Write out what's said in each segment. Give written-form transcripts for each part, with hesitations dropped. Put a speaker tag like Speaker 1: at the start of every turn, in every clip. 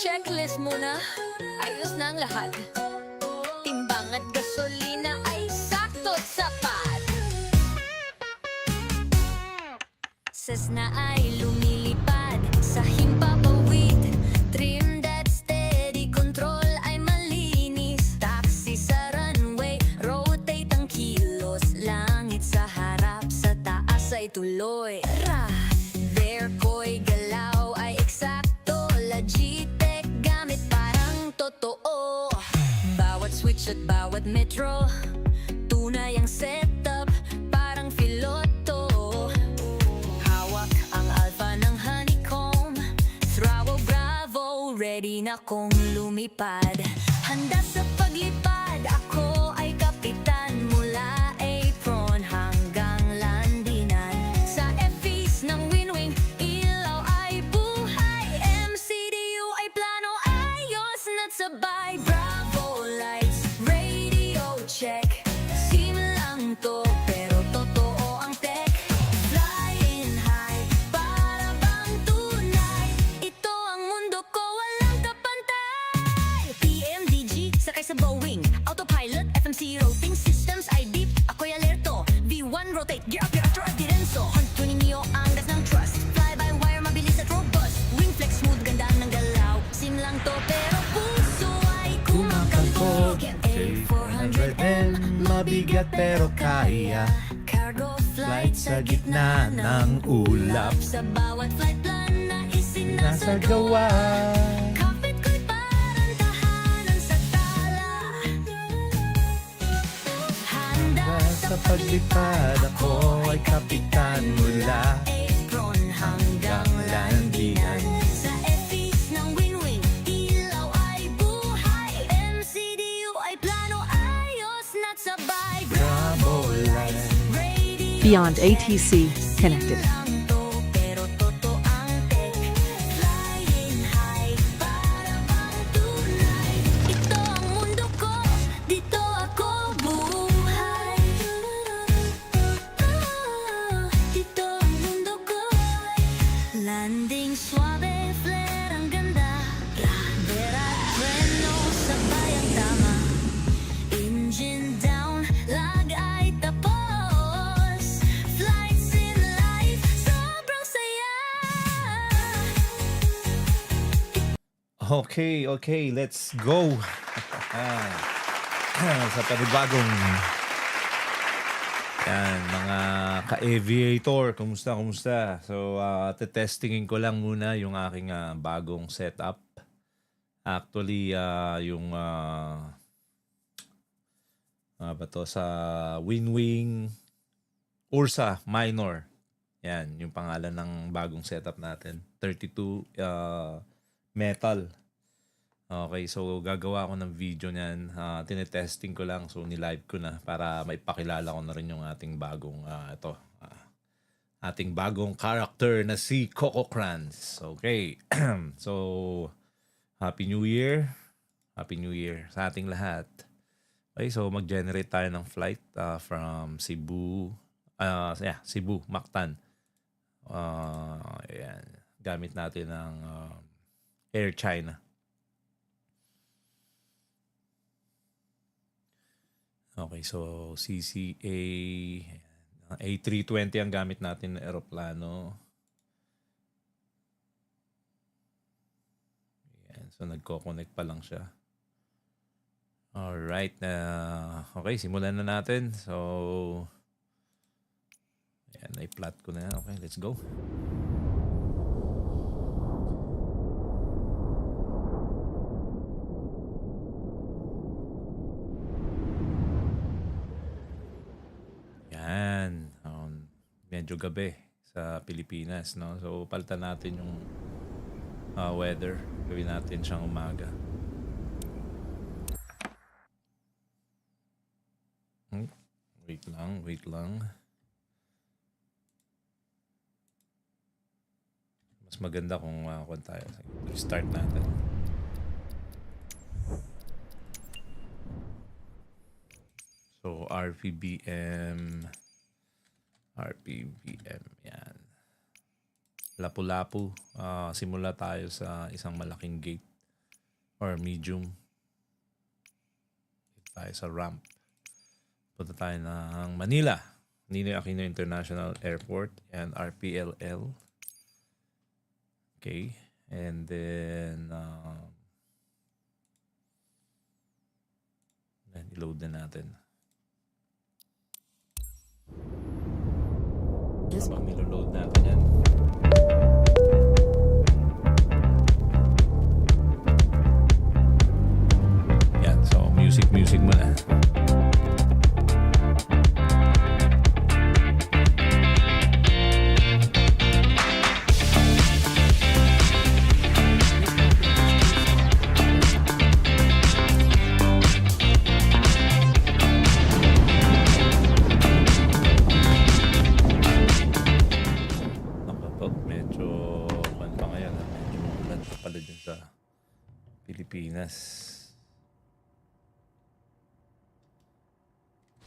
Speaker 1: Checklist muna, ayos na ang lahat. Timbang at gasolina ay sakto't sapat. Cessna ay lumilipad sa himpapawid. Trim that steady, control ay malinis. Taxi sa runway, rotate ang kilos. Langit sa harap, sa taas ay tuloy. There ko'y galaw ay eksakto. Logitech gamit parang totoo. Bawat switch at bawat metro, tunay ang setup, parang piloto. Hawak ang alpha ng honeycomb, throttle bravo, ready na kong lumipad. Handa sa paglipad, ako ay kapitan. Mula apron hanggang landingan. Sa FEs ng wing-wing, ilaw ay buhay. MCDU ay plano, ayos na't sabay. Bravo lights, radio check. Sim lang to, pero totoo ang tech. Flying high, para bang tunay. Ito ang mundo ko, walang kapantay. PMDG, sakay sa Boeing. Autopilot, FMC rotating systems ay deep. Ako'y alerto, V1 rotate, gear up, gear after adirenso. Hunt 20 neo, angas ng trust. Fly-by-wire, mabilis at robust. Wing flex, smooth, ganda ng galaw. Sim lang to, pero puso ay kumakalbog.
Speaker 2: A400M, mabigat pero kaya.
Speaker 1: Cargo flight sa
Speaker 2: gitna ng ulap.
Speaker 1: Sa bawat flight plan na
Speaker 2: Nasa
Speaker 1: isinasagawa.
Speaker 2: gawa.
Speaker 1: Kapit ko'y parang tahanan sa tala. Handa
Speaker 2: Sa paglipad, ako ay kapitan. Mula
Speaker 1: apron hanggang landingan. Sa FEs ng wing-wing, ilaw ay buhay. MCDU ay plano, ayos na't sabay.
Speaker 2: Bravo lights,
Speaker 1: Radio
Speaker 3: Beyond ATC, connected.
Speaker 1: lang to, pero totoo ang tech. Flying high, para bang tunay. Ito ang mundo ko, dito ako buhay. Dito ang mundo ko. Landing suave, flare ang ganda. Rubber at preno, sabay ang tama. Engine down, lag ay tapos. Flights in life, sobrang saya.
Speaker 2: Okay, let's go. Sa panibagong yan, mga ka-aviator, kumusta? So, testingin ko lang muna yung aking bagong setup. Actually, yung ba to, sa Wing Ursa Minor. Yan, yung pangalan ng bagong setup natin. 32 metal. Okay, so gagawa ko ng video niyan. Tinetesting ko lang, so nilive ko na para maipakilala ko na rin yung ating bagong ating bagong character na si Coco Kranz. Okay. So Happy New Year. Happy New Year sa ating lahat. Okay, so mag-generate tayo ng flight from Cebu, Cebu, Mactan. Ayan. Gamit natin ng Air China. Okay, so CCA A320 ang gamit natin na eroplano. Ayan, so nagko-connect pa lang siya. Alright, okay, simulan na natin. So, ayan, na-plot ko na. Okay, let's go. Yan. Medyo gabi sa Pilipinas, no? So, palitan natin yung weather. Gawin natin siyang umaga. Wait lang. Mas maganda kung tayo. Start natin. So, RPVM, yan. Lapu-Lapu. Simula tayo sa isang malaking gate or medium. Dito tayo sa ramp. Punta tayo ng Manila. Ninoy Aquino International Airport and RPLL. Okay. And then i-load na natin. Habang nilo-load natin yan. Yan. So, music muna. Pilipinas.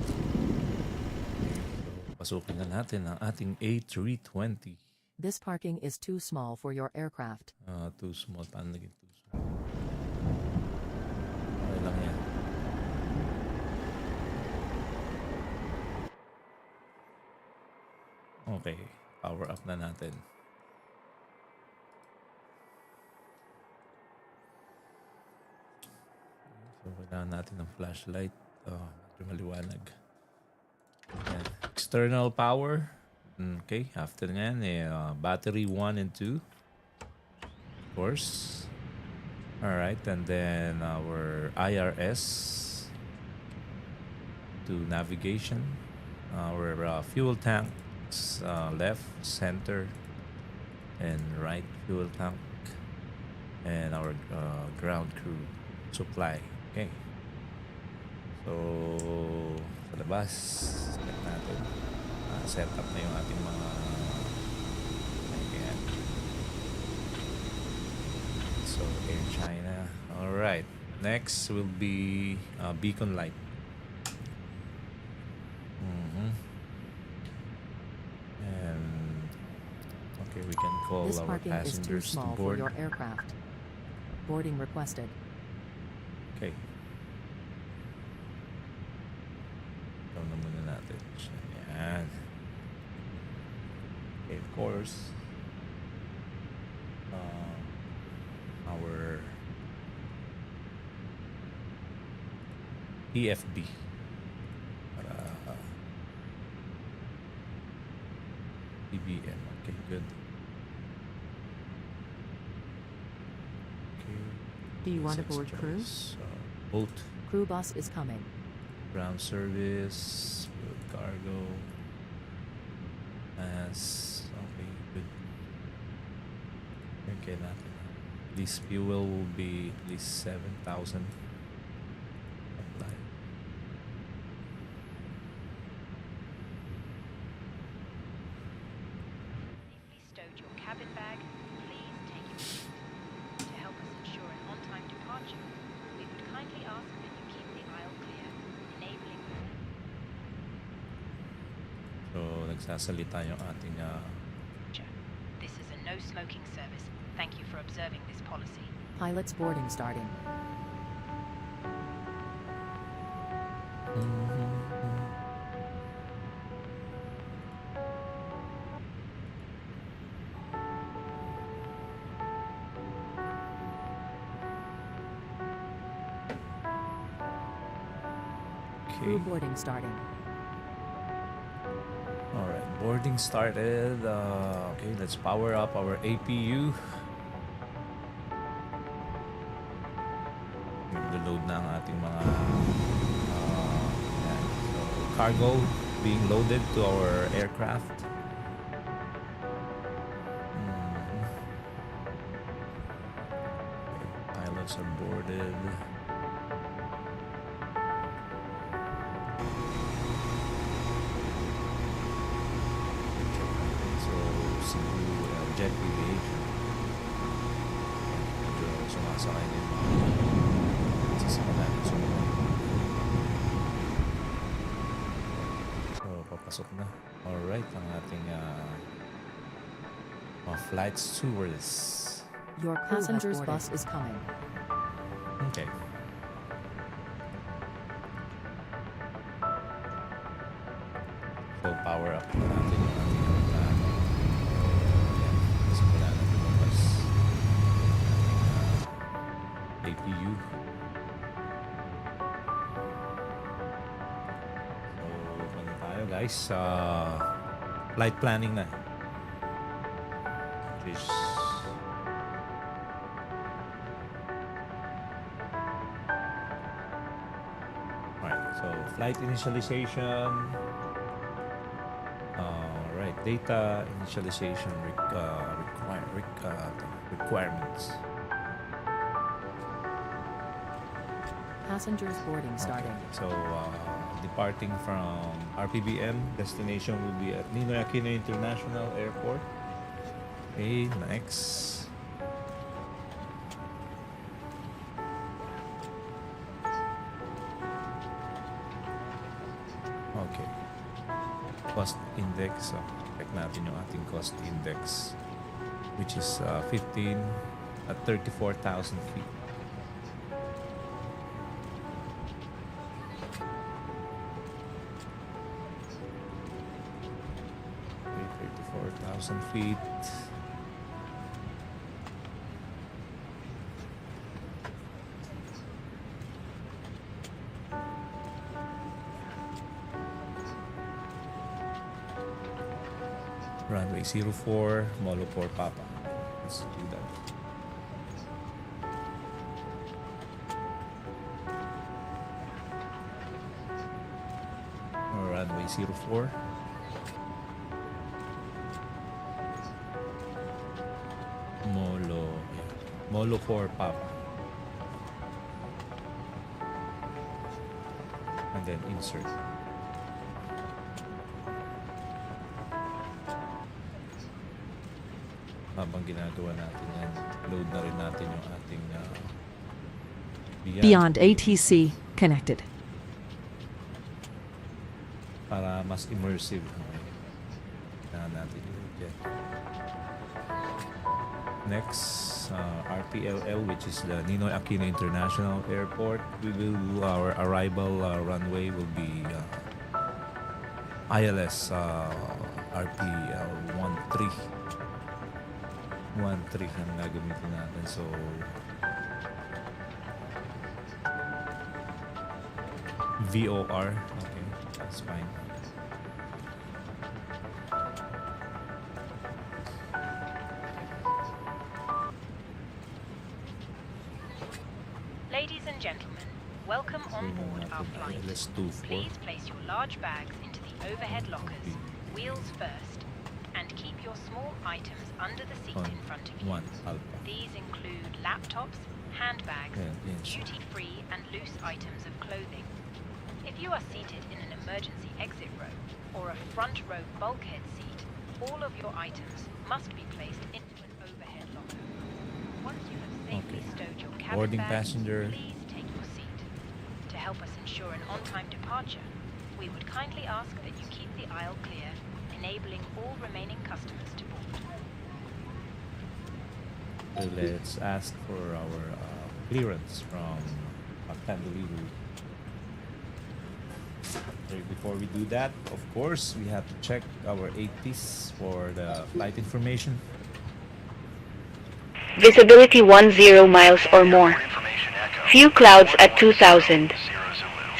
Speaker 2: So, pasukin na natin ang ating A320.
Speaker 4: This parking is too small for your aircraft.
Speaker 2: Too small. Paano naging too small? Okay lang yan. Okay. Power up na natin. So, kailangan natin ng flashlight. Medyo maliwanag. Ayan. External power. Okay. After nyan, battery 1 and 2. Of course. Alright. And then our IRS to navigation. Our fuel tanks, left, center, and right fuel tank. And our ground crew supply. Okay. So, sa labas, check natin. Set up na yung ating mga ayan. So, Air China. Alright. Next will be beacon light. And okay, we can call
Speaker 4: This
Speaker 2: our
Speaker 4: parking is too
Speaker 2: passengers to
Speaker 4: small for
Speaker 2: board.
Speaker 4: your aircraft. Boarding requested.
Speaker 2: Okay. Ito na muna natin. Ayan. Okay, of course. Our PFB. Para PBM. Okay, good. Okay.
Speaker 4: Do you want to board crew?
Speaker 2: Boat.
Speaker 4: Crew bus is coming.
Speaker 2: Ground service, cargo, as okay, good. Okay, natin. This fuel will be at least 7,000. Apply.
Speaker 5: Safely stowed your cabin bag, please take your seat. To help us ensure an on-time departure, we would kindly ask that you keep the aisle clear, enabling.
Speaker 2: So, nagsasalita yung ating
Speaker 5: This is a no-smoking service. Thank you for observing this policy.
Speaker 4: Pilot's boarding starting. Crew
Speaker 2: okay.
Speaker 4: boarding starting.
Speaker 2: Alright, boarding started. Okay, let's power up our APU. Naglo-load na ang ating mga yan. So, cargo being loaded to our aircraft. Okay, pilots are boarded. So, Cebu Jet Aviation. Medyo sumasakay din mga sasakay natin sumunod. So, papasok na. Alright, ang ating Flight stewardess.
Speaker 4: Your
Speaker 3: Crew has
Speaker 4: passenger's
Speaker 3: boarded.
Speaker 4: bus is coming.
Speaker 2: Okay. So power up na natin yung ating simula na lumabas. APU. So, ano tayo guys? Flight planning na. Which is alright, so flight initialization. Right, data initialization requirements.
Speaker 4: Passengers boarding starting.
Speaker 2: So, departing from RPVM, destination will be at Ninoy Aquino International Airport. Okay, next. Okay. Cost index. So, check natin yung ating cost index, which is 15 at 34,000 feet. Okay, 34,000 feet. Runway 04, Molo 4 Papa. Let's do that. Runway 04. Molo 4 Papa. And then insert. Habang ginagawa natin yan, load na rin natin yung ating
Speaker 3: Beyond ATC connected.
Speaker 2: para mas immersive. Tingnan natin yung jet. Next, RPLL, which is the Ninoy Aquino International Airport. Our arrival runway will be ILS RPL 13 ang gagamitin natin. So, VOR. Okay, that's fine.
Speaker 5: Ladies and gentlemen, welcome on board our flight.
Speaker 2: ILS 24.
Speaker 5: Please place your large bags into the overhead lockers, wheels first, and keep your small items under the seat in front of you.
Speaker 2: 1 Alpha.
Speaker 5: These include laptops, handbags,
Speaker 2: Yes.
Speaker 5: duty-free and loose items of clothing. If you are seated in an emergency exit row or a front row bulkhead seat, all of your items must be placed into an overhead locker. Once you have safely
Speaker 2: Okay.
Speaker 5: stowed your cabin
Speaker 2: Boarding
Speaker 5: bag,
Speaker 2: passenger.
Speaker 5: please take your seat. To help us ensure an on-time departure, we would kindly ask that you keep the aisle clear, enabling all remaining customers to board.
Speaker 2: So let's ask for our clearance from time delivery. Before we do that, of course, we have to check our 8Ps for the flight information.
Speaker 6: Visibility 10 miles or more. Few clouds at 2,000.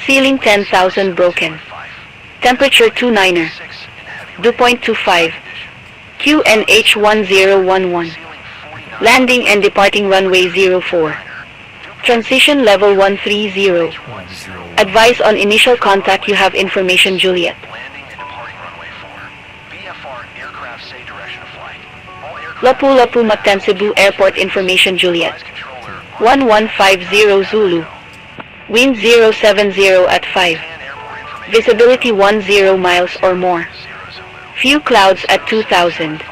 Speaker 6: Ceiling 10,000 broken. Temperature 29er. Dew point 25. QNH 1011. Landing and departing runway 04. Transition level 130. Advise on initial contact, you have information Juliet.
Speaker 7: Landing and departing runway 4. BFR aircraft say direction of flight. All aircraft
Speaker 6: Lapu-Lapu Mactan Cebu Airport information Juliet.
Speaker 7: controller
Speaker 6: 1150 Zulu. Wind 070 at 5.
Speaker 7: airport information
Speaker 6: Visibility 10 miles or more.
Speaker 7: 0 Zulu.
Speaker 6: Few clouds at 2,000.
Speaker 7: 5.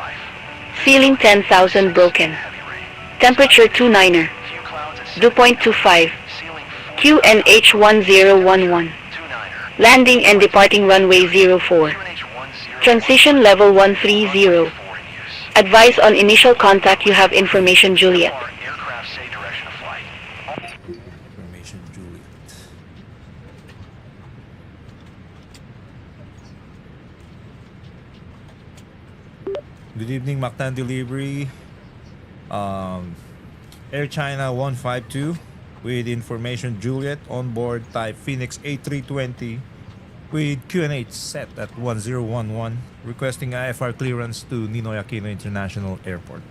Speaker 6: Ceiling 10,000 broken.
Speaker 7: Heavy rain.
Speaker 6: Temperature 29er.
Speaker 7: Few clouds at
Speaker 6: Dew point 25.
Speaker 7: Ceiling 4.
Speaker 6: QNH 1011.
Speaker 7: 29er.
Speaker 6: Landing and departing runway 04.
Speaker 7: QNH 10.
Speaker 6: Transition level 130.
Speaker 7: 4 in use.
Speaker 6: Advise on initial contact. You have information, Juliet.
Speaker 7: VFR aircraft say direction of flight.
Speaker 2: Information Juliet. Good evening, Mactan Delivery. Air China 152 with information Juliet on board type Phoenix A320 with QNH set at 1011 requesting IFR clearance to Ninoy Aquino International Airport.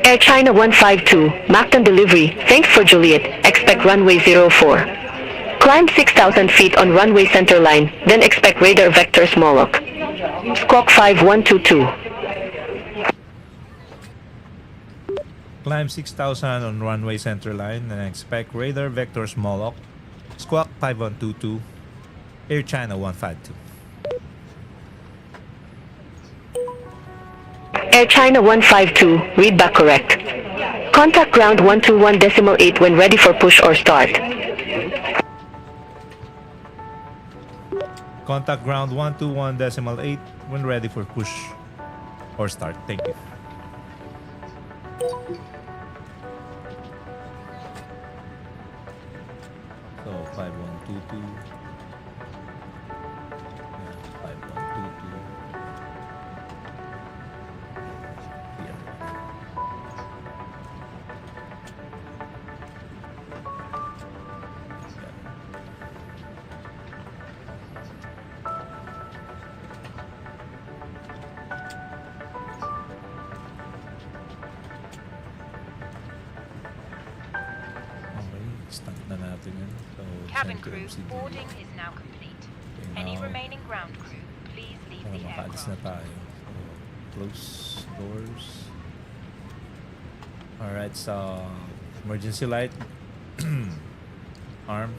Speaker 6: Air China 152, Mactan delivery. Thanks for Juliet. Expect runway 04. Climb 6,000 feet on runway center line, then expect radar vector Smolok. Squawk 5122.
Speaker 2: Climb 6,000 on runway center line and expect radar vector Smolok. Squawk 5122. Air China 152.
Speaker 6: Air China 152, read back correct. Contact ground 121.8 when ready for push or start.
Speaker 2: Contact ground 121.8 when ready for push or start. Thank you. So 5122. Yeah, 5122. Yeah. Okay, start na natin yun. So,
Speaker 5: Cabin
Speaker 2: send to
Speaker 5: crew,
Speaker 2: MCD.
Speaker 5: boarding is now complete.
Speaker 2: Okay,
Speaker 5: Any
Speaker 2: now,
Speaker 5: remaining ground crew, please leave
Speaker 2: para
Speaker 5: the
Speaker 2: makaalis na
Speaker 5: aircraft.
Speaker 2: tayo. So, close doors. Alright, so emergency light arm.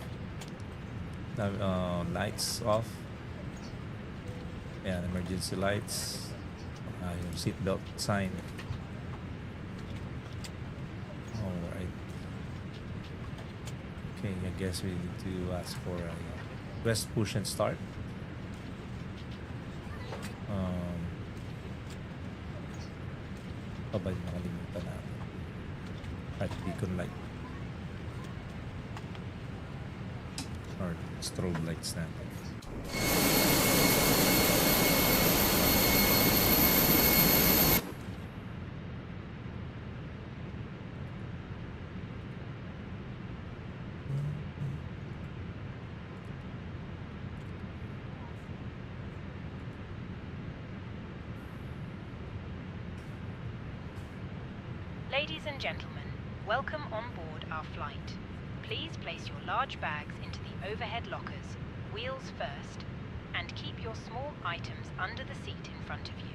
Speaker 2: Lights off. Ayan, emergency lights. Yung seatbelt sign. Alright. Okay, I guess we need to ask for a west push and start. Abay, nakalimutan natin. At beacon light. Or strobe lights natin.
Speaker 5: Ladies and gentlemen, welcome on board our flight. Please place your large bags into the overhead lockers, wheels first, and keep your small items under the seat in front of you.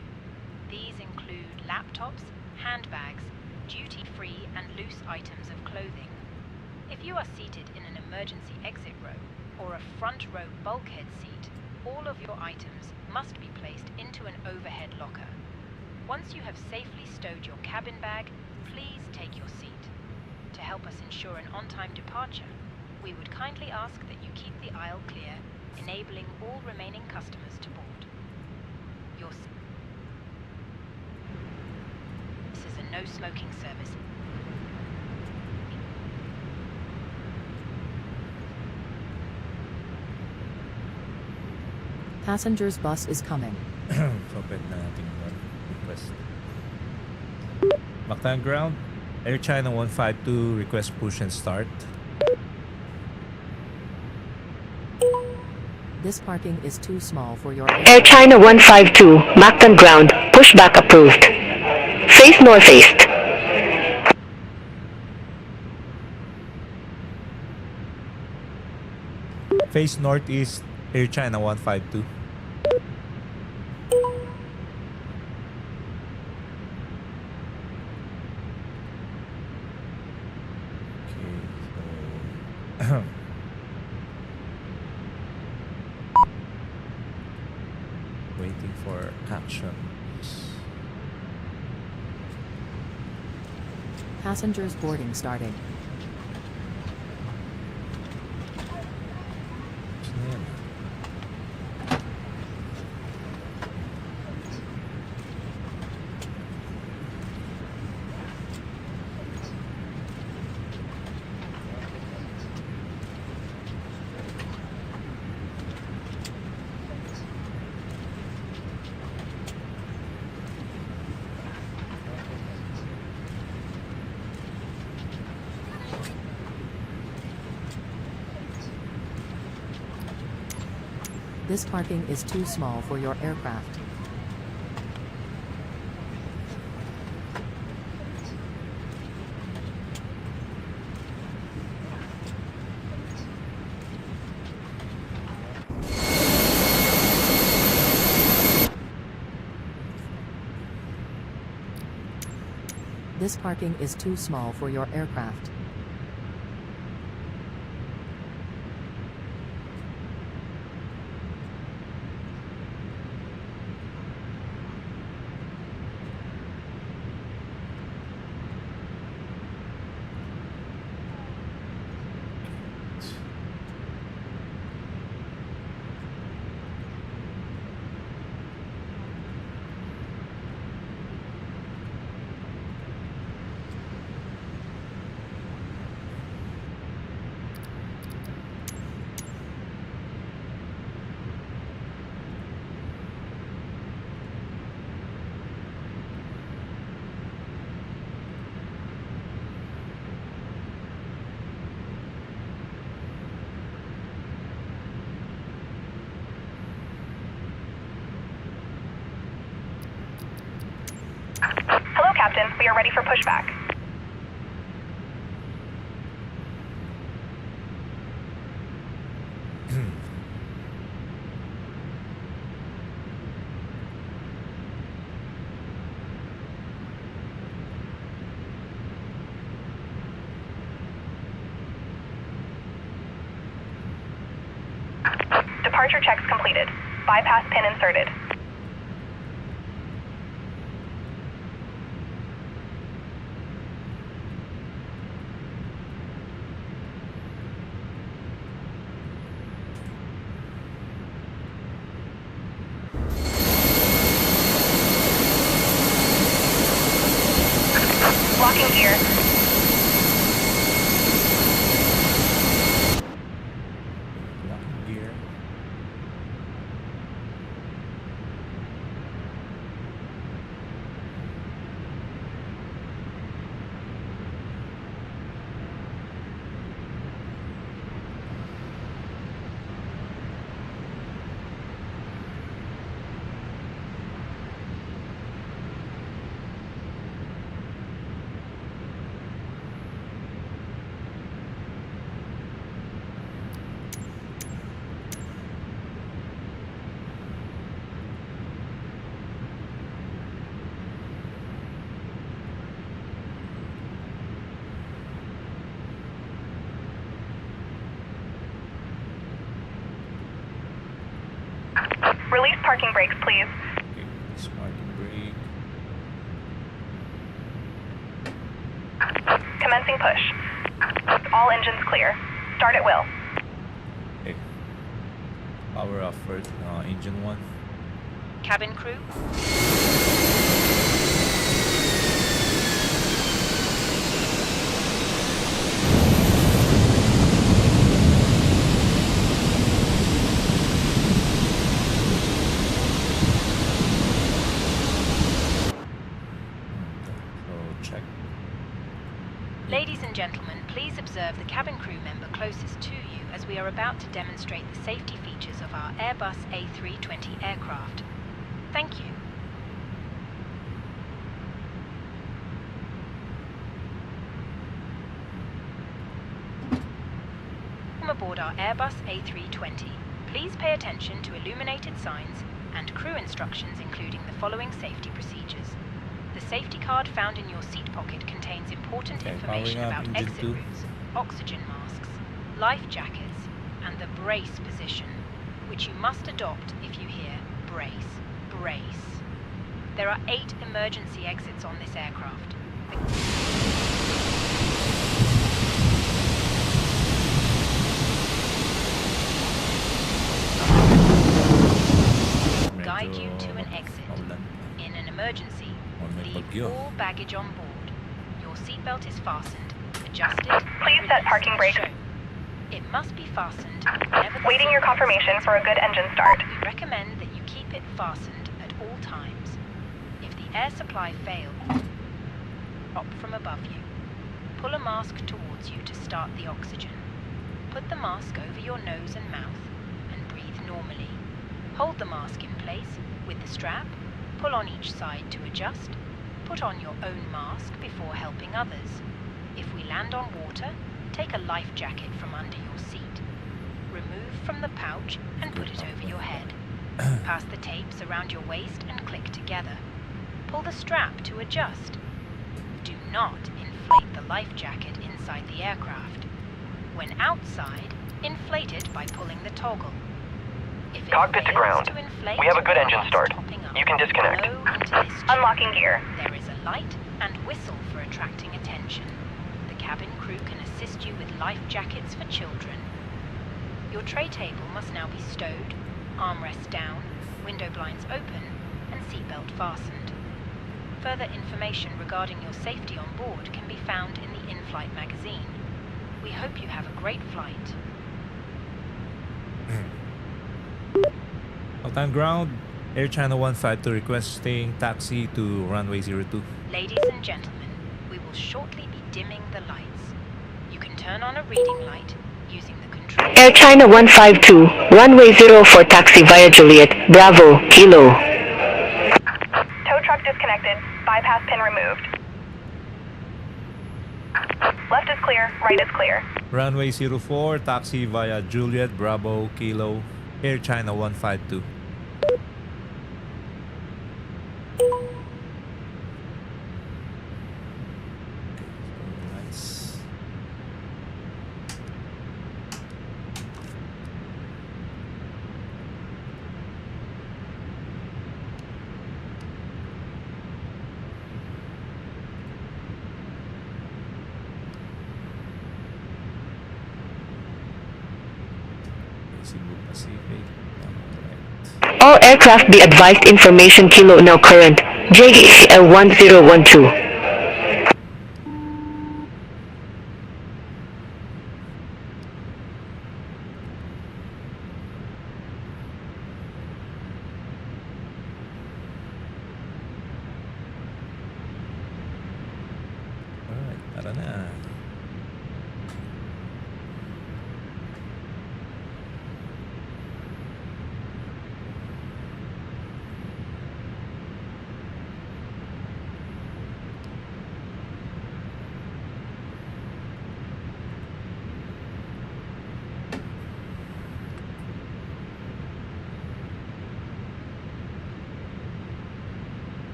Speaker 5: These include laptops, handbags, duty-free and loose items of clothing. If you are seated in an emergency exit row or a front row bulkhead seat, all of your items must be placed into an overhead locker. Once you have safely stowed your cabin bag, please take your seat. To help us ensure an on-time departure, we would kindly ask that you keep the aisle clear, enabling all remaining customers to board. This is a no-smoking service.
Speaker 4: Passengers bus is coming.
Speaker 2: So, pwede na natin request. Mactan ground, Air China 152, request push and start.
Speaker 4: This parking is too small for your
Speaker 6: Air China 152, Mactan ground, pushback approved. Face northeast.
Speaker 2: Face northeast, Air China 152. Okay, so waiting for actions.
Speaker 4: passengers boarding starting. This parking is too small for your aircraft. This parking is too small for your aircraft.
Speaker 8: Hello, Captain. We are ready for pushback. Departure checks completed. Bypass pin inserted. Locking gear.
Speaker 2: Locking gear.
Speaker 8: Release parking brakes, please.
Speaker 2: Okay, parking brake.
Speaker 8: Commencing push. All engines clear. Start at will.
Speaker 2: Okay. Power off first. Engine 1.
Speaker 5: Cabin crew,
Speaker 2: So check.
Speaker 5: ladies and gentlemen, please observe the cabin crew member closest to you as we are about to demonstrate the safety features of our Airbus A320 aircraft. Thank you. From aboard our Airbus A320, please pay attention to illuminated signs and crew instructions including the following safety procedures. The safety card found in your seat pocket contains important
Speaker 2: Okay,
Speaker 5: information
Speaker 2: powering up
Speaker 5: about
Speaker 2: engine
Speaker 5: exit
Speaker 2: 2.
Speaker 5: routes, oxygen masks, life jackets, and the brace position, which you must adopt if you hear brace, brace. There are 8 emergency exits on this aircraft. Guide you to an exit. In an emergency, leave all baggage on board. Your seatbelt is fastened, adjusted,
Speaker 8: Please set parking
Speaker 5: as
Speaker 8: brakes.
Speaker 5: shown. It must be fastened whenever the
Speaker 8: Waiting your
Speaker 5: seatbelt
Speaker 8: confirmation
Speaker 5: signs
Speaker 8: for a good engine start.
Speaker 5: We recommend that you keep it fastened at all times. If the air supply fails, drop from above you. Pull a mask towards you to start the oxygen. Put the mask over your nose and mouth and breathe normally. Hold the mask in place with the strap, pull on each side to adjust, put on your own mask before helping others. If we land on water, take a life jacket from under your seat. Remove from the pouch and put it over your head. Pass the tapes around your waist and click together. Pull the strap to adjust. Do not inflate the life jacket inside the aircraft. When outside, inflate it by pulling the toggle. If it
Speaker 7: Cockpit to
Speaker 5: fails
Speaker 7: ground.
Speaker 5: to inflate,
Speaker 7: We have a good engine
Speaker 5: while
Speaker 7: start.
Speaker 5: topping up,
Speaker 7: You can disconnect.
Speaker 5: blow into this tube.
Speaker 8: Unlocking gear.
Speaker 5: There is a light and whistle for attracting attention. The cabin crew can assist you with life jackets for children. Your tray table must now be stowed, armrests down, window blinds open, and seatbelt fastened. Further information regarding your safety on board can be found in the in-flight magazine. We hope you have a great flight.
Speaker 2: Out on ground, Air China 152 requesting taxi to runway 02.
Speaker 5: Ladies and gentlemen, we will shortly be dimming the lights. You can turn on a reading light using the control.
Speaker 6: Air China 152, runway 04 taxi via Juliet, Bravo, Kilo.
Speaker 8: Tow truck disconnected. Bypass pin removed. Left is clear. Right is clear.
Speaker 2: Runway 04, taxi via Juliet, Bravo, Kilo, Air China 152. Nice. Cebu Pacific. Alright.
Speaker 6: All aircraft be advised information Kilo now current. JECL 1012.
Speaker 2: Alright, tara na.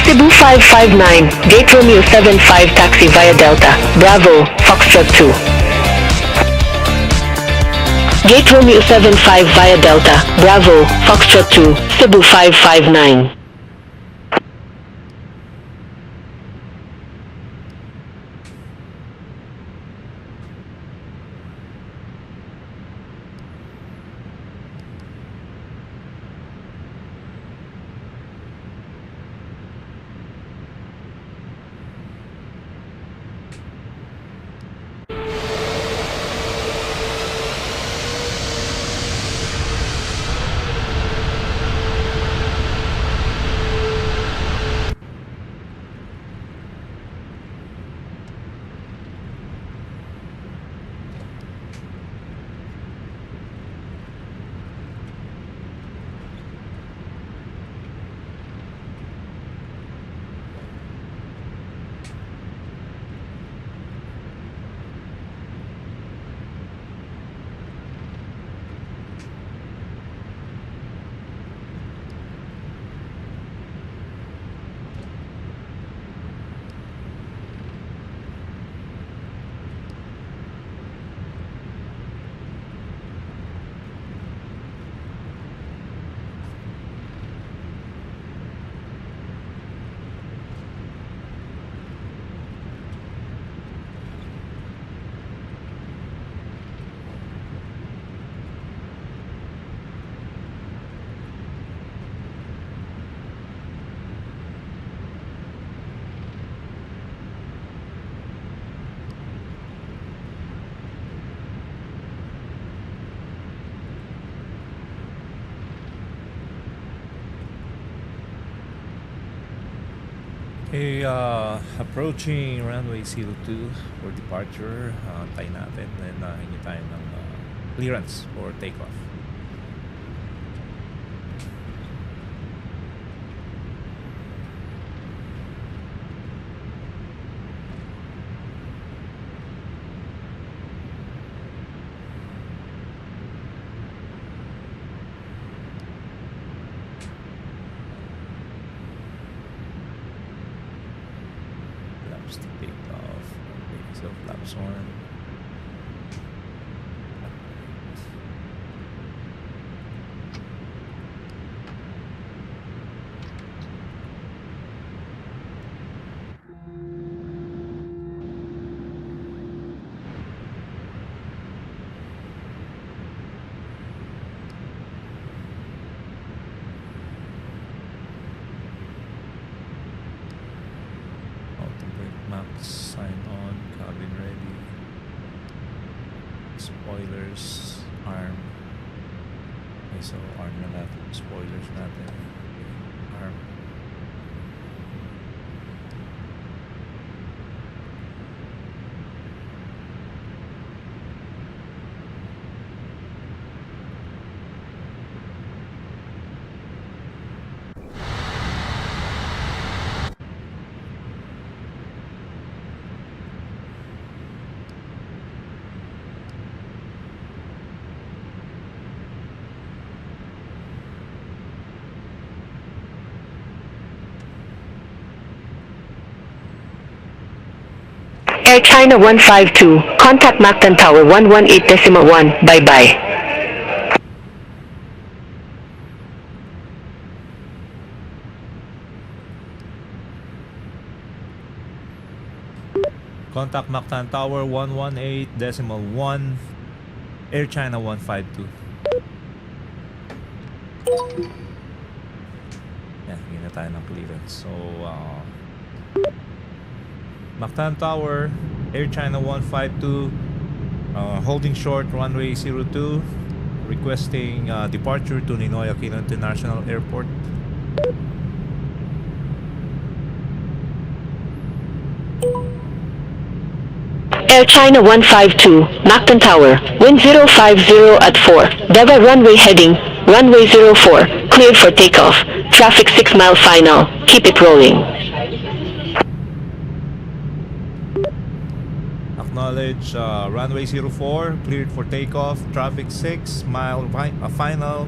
Speaker 6: Cebu 559, Gate Romeo 75 taxi via Delta, Bravo, Foxtrot 2. Gate Romeo 75 via Delta, Bravo, Foxtrot 2, Cebu 559.
Speaker 2: Okay, approaching runway 02 for departure. Tayo natin. Then hingi tayo ng clearance for takeoff. Flaps to take off. Okay, so flaps 1. Auto-brake max, sign on, cabin ready. Spoilers, arm. Okay, so arm na natin. Spoilers natin. Okay, arm.
Speaker 6: Air China 152, contact Mactan Tower 118.1, bye-bye.
Speaker 2: Contact Mactan Tower 118.1, Air China 152. Yan, hindi na tayo ng clearance. So, Mactan Tower, Air China 152, holding short runway 02, requesting departure to Ninoy Aquino International Airport.
Speaker 6: Air China 152, Mactan Tower, wind 050 at 4, Deva runway heading, runway 04, cleared for takeoff, traffic 6 mile final, keep it rolling.
Speaker 2: Acknowledge runway 04, cleared for takeoff, traffic 6 mile final,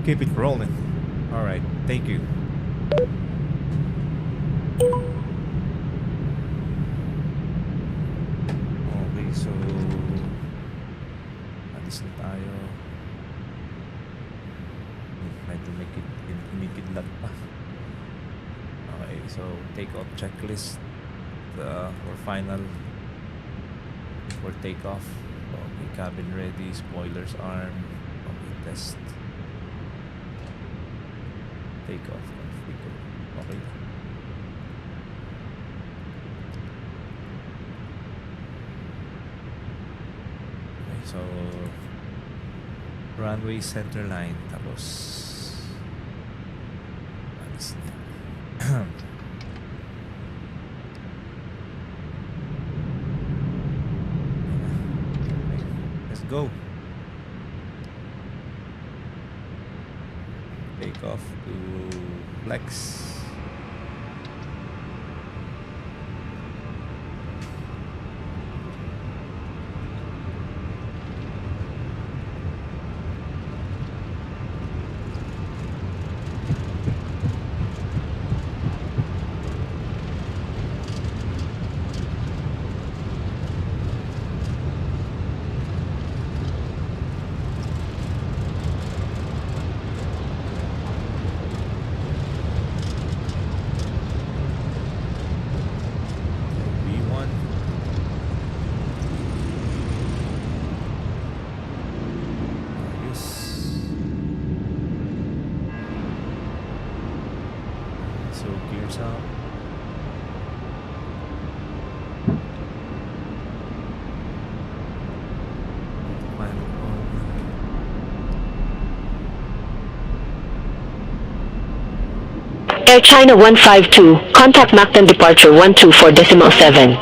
Speaker 2: keep it rolling. Alright, thank you. Okay, so alis na tayo. Medyo kumikidlat pa. Okay, so takeoff checklist for final for takeoff. Okay, cabin ready, spoilers arm. Okay, test. Takeoff configure. Okay. Okay, so runway center line, tapos alis na. Let's go. Take off to flex.
Speaker 6: Air China 152, contact Mactan departure 124.7.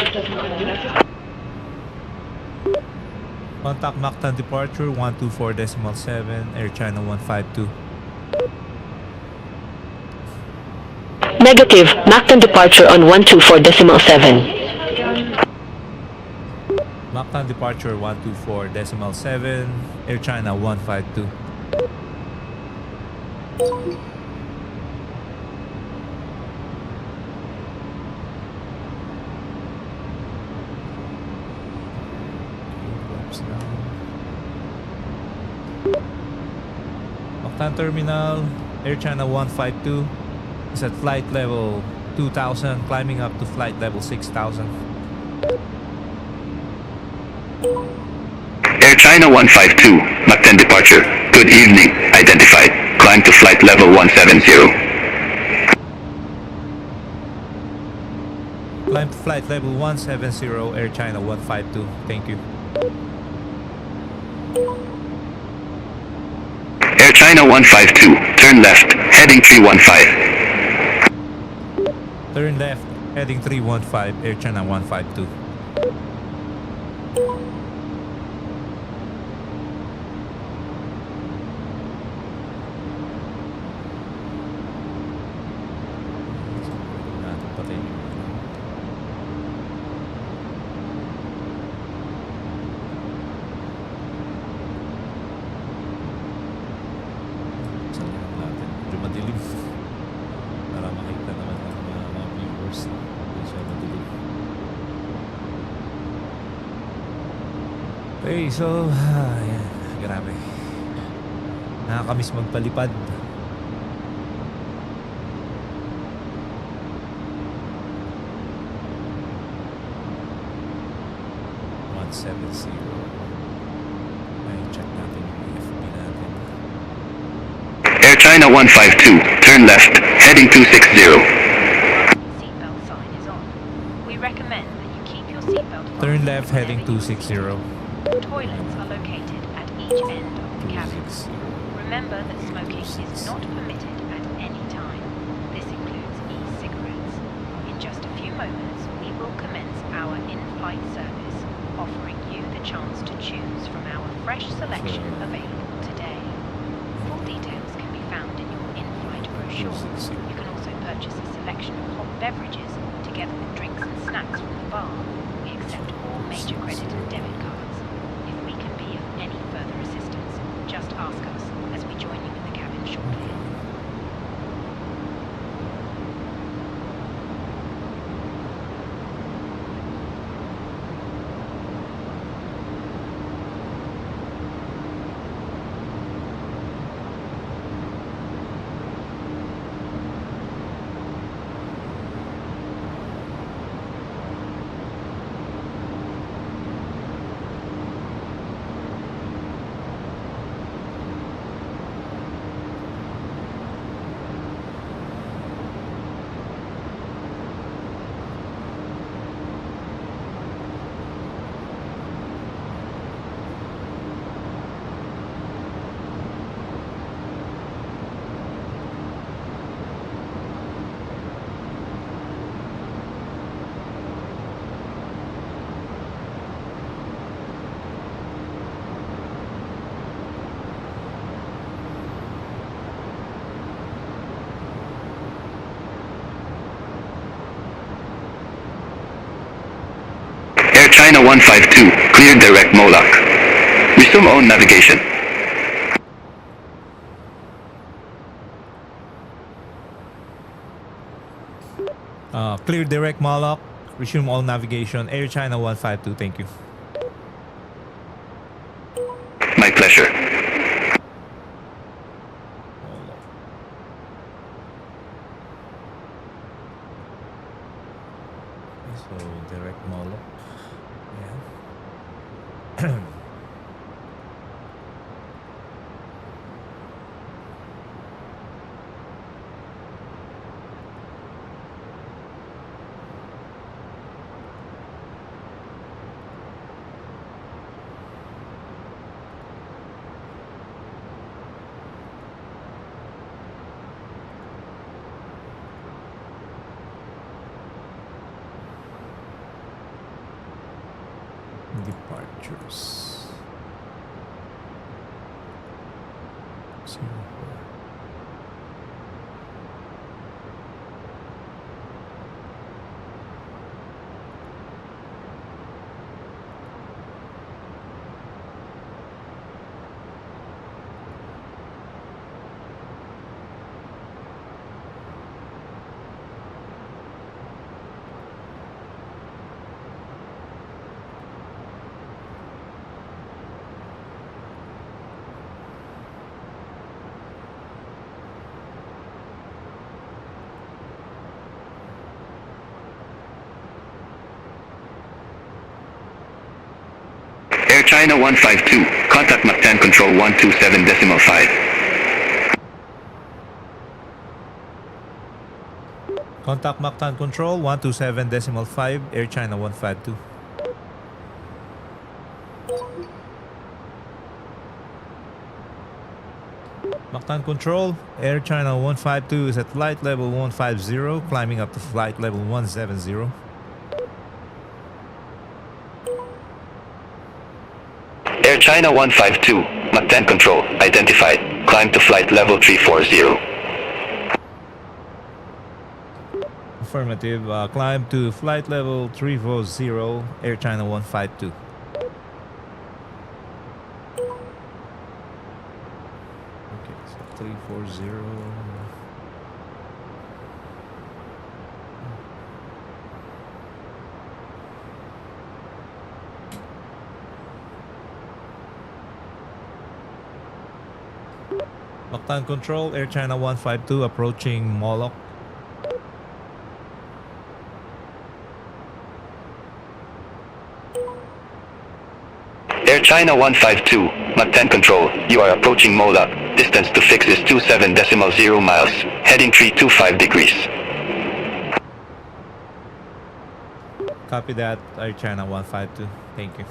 Speaker 2: Contact Mactan departure 124.7, Air China 152.
Speaker 6: Negative, Mactan departure on 124.7.
Speaker 2: Mactan departure 124.7, Air China 152. Mactan Terminal, Air China 152 is at flight level 2000, climbing up to flight level 6000.
Speaker 9: Air China 152, Mactan departure. Good evening, identified. Climb to flight level 170.
Speaker 2: Climb to flight level 170, Air China 152. Thank you.
Speaker 9: Air China 152, turn left, heading 315.
Speaker 2: Turn left, heading 315, Air China 152. Okay, so, yan. Grabe. Nakakamiss magpalipad. Ay, check natin yung FB natin.
Speaker 9: Air China 152, turn left, heading 260.
Speaker 5: Seatbelt sign is on. We recommend that you keep your seatbelt
Speaker 2: Turn
Speaker 5: fastened
Speaker 2: left, heading
Speaker 5: whenever you
Speaker 2: 260.
Speaker 5: Toilets are located at each end of the cabin. Remember that smoking is not permitted at any time. This includes e-cigarettes. In just a few moments, we will commence our in-flight service, offering you the chance to choose from our fresh selection available today. Full details can be found in your in-flight brochure. You can also purchase a selection of hot beverages together with drinks and snacks from the bar. We accept all major credit and debit cards. If we can be of any further assistance, just ask us as we join you in the cabin shortly.
Speaker 9: Air China 152, clear direct Moloch. Resume own navigation.
Speaker 2: Clear direct Moloch. Resume all navigation. Air China 152. Thank you.
Speaker 9: My pleasure.
Speaker 2: So direct Moloch. Yeah. Departures. 04.
Speaker 9: Air China 152, contact Mach 10 control 127.5.
Speaker 2: Contact Mach 10 Control 127.5, Air China 152. Mach 10 Control, Air China 152 is at flight level 150, climbing up to flight level 170.
Speaker 9: Air China 152, Mach 10 control, identified, climb to flight level 340.
Speaker 2: Affirmative, climb to flight level 340, Air China 152. Okay, so 340. Mach 10 Control, Air China 152 approaching Moloch.
Speaker 9: Air China 152, Mach 10 control, you are approaching Moloch. Distance to fix is 27.0 miles, heading 325 degrees.
Speaker 2: Copy that, Air China 152. Thank you.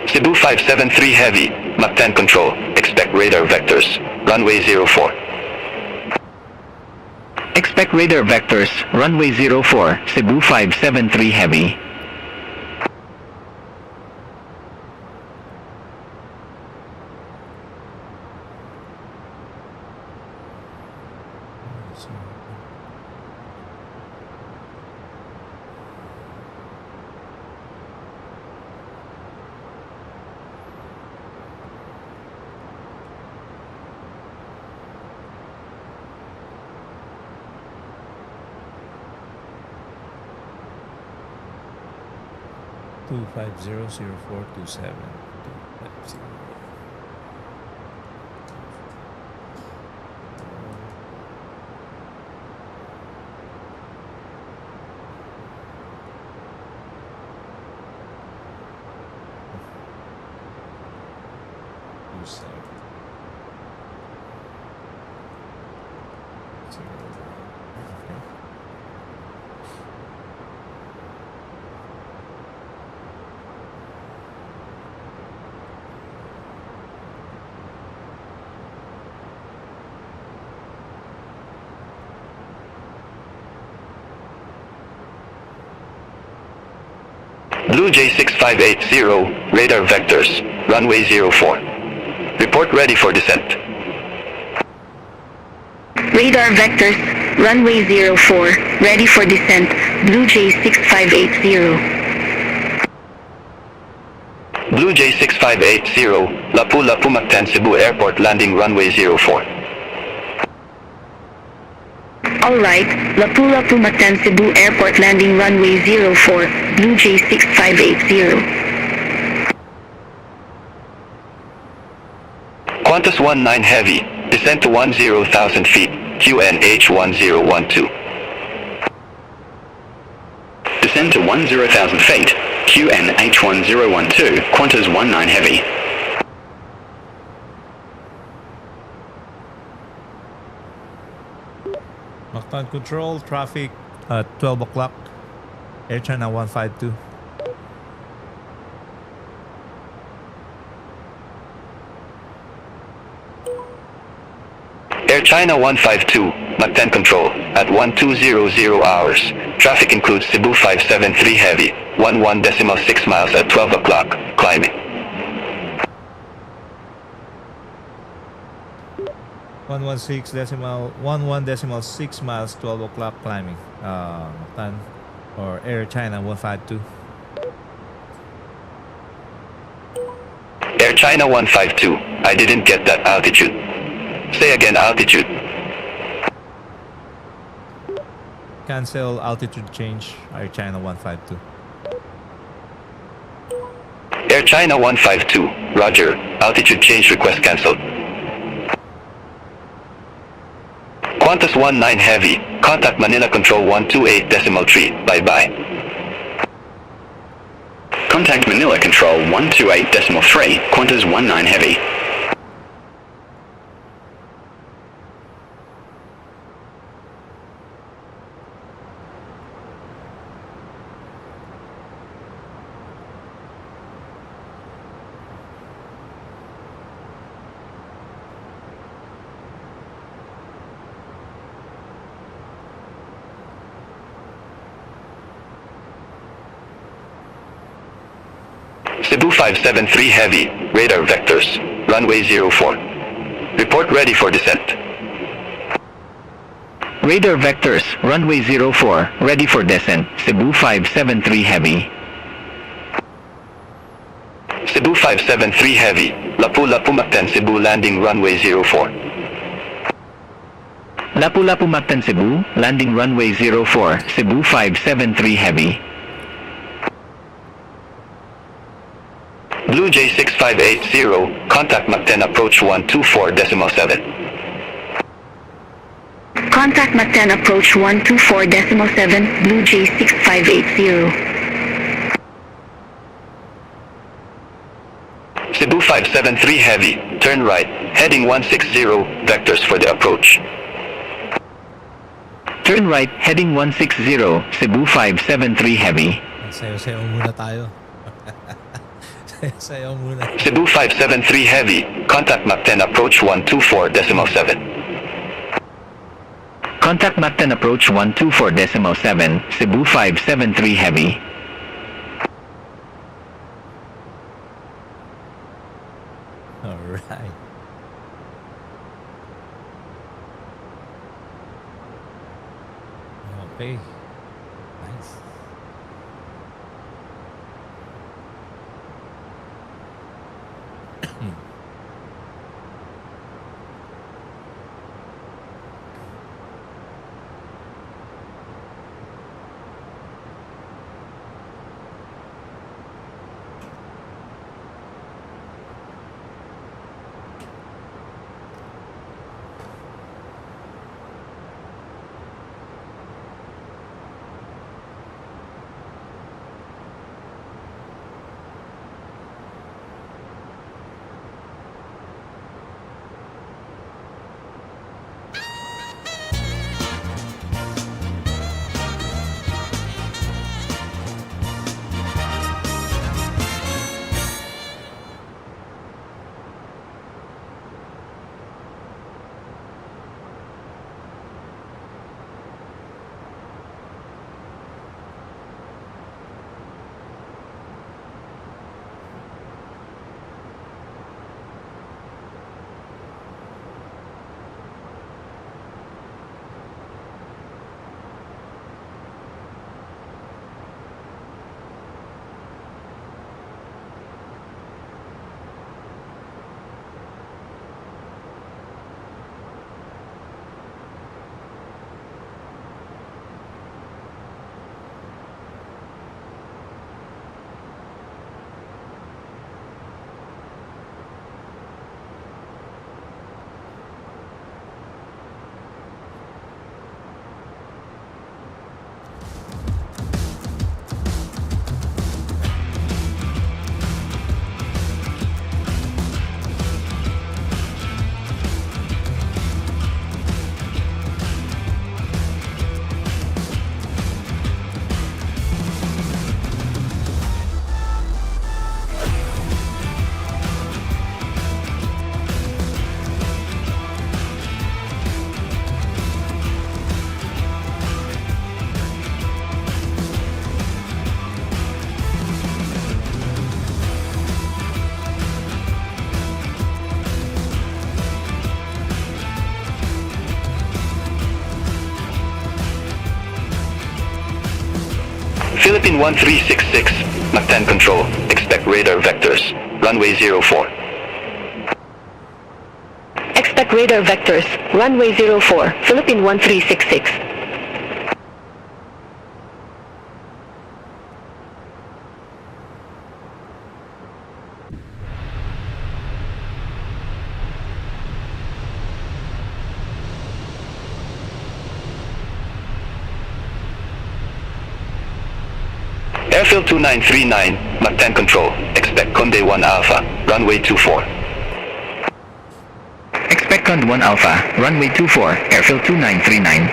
Speaker 9: Cebu 573 heavy, Mach 10 control, expect radar vectors, runway 04. Expect radar vectors, runway 04, Cebu 573 heavy.
Speaker 2: Two 2500427. 250.
Speaker 9: Blue J6580, radar vectors, runway 04. Report ready for descent.
Speaker 6: Radar vectors, runway 04, ready for descent, Blue J6580.
Speaker 9: Blue J6580, Lapu-Lapu Mactan Cebu Airport landing runway 04.
Speaker 6: Alright, Lapu-Lapu Mactan Cebu Airport landing runway 04, Blue J6580.
Speaker 9: Qantas 19 Heavy, descent to 10,000 feet, QNH 1012.
Speaker 10: Descend to 10,000 feet, QNH 1012, Qantas 19 Heavy.
Speaker 2: Mactan control, traffic at 12 o'clock. Air China 152.
Speaker 9: Air China 152, Mactan control, at 1200 hours. Traffic includes Cebu 573 Heavy, 11.6 miles at 12 o'clock, climbing.
Speaker 2: 11.6 miles, 12 o'clock climbing. Mactan or Air China 152.
Speaker 9: Air China 152, I didn't get that altitude. Say again altitude.
Speaker 2: Cancel altitude change. Air China 152.
Speaker 9: Air China 152, Roger, altitude change request cancelled. Qantas 19 Heavy, contact Manila Control 128.3, bye-bye.
Speaker 10: Contact Manila Control 128.3, Qantas 19 Heavy.
Speaker 9: Cebu 573 Heavy, radar vectors, runway 04. Report ready for descent.
Speaker 11: Radar vectors, runway 04, ready for descent, Cebu 573 Heavy.
Speaker 9: Cebu 573 Heavy, Lapu-Lapu Mactan Cebu landing runway 04.
Speaker 11: Lapu-Lapu Mactan Cebu, landing runway 04, Cebu 573 Heavy.
Speaker 9: Blue J6580, contact Mactan approach 124.7.
Speaker 6: Contact Mactan approach 124.7, Blue J6580.
Speaker 9: Cebu 573 Heavy, turn right, heading 160, vectors for the approach.
Speaker 11: Turn right, heading 160, Cebu 573 Heavy.
Speaker 2: Sayo-sayo muna tayo. Sayo muna.
Speaker 9: Cebu 573 Heavy, contact Mactan approach 124.7.
Speaker 11: Contact Mactan approach 124.7, Cebu 573 Heavy.
Speaker 2: Alright. Okay. Nice.
Speaker 9: Philippine 1366, Mach 10 control, expect radar vectors, runway 04.
Speaker 6: Expect radar vectors, runway 04, Philippine 1366.
Speaker 9: Airfield 2939, Mach 10 control, expect Conde 1 Alpha, runway 24.
Speaker 11: Expect Conde 1 Alpha, runway 24, airfield 2939.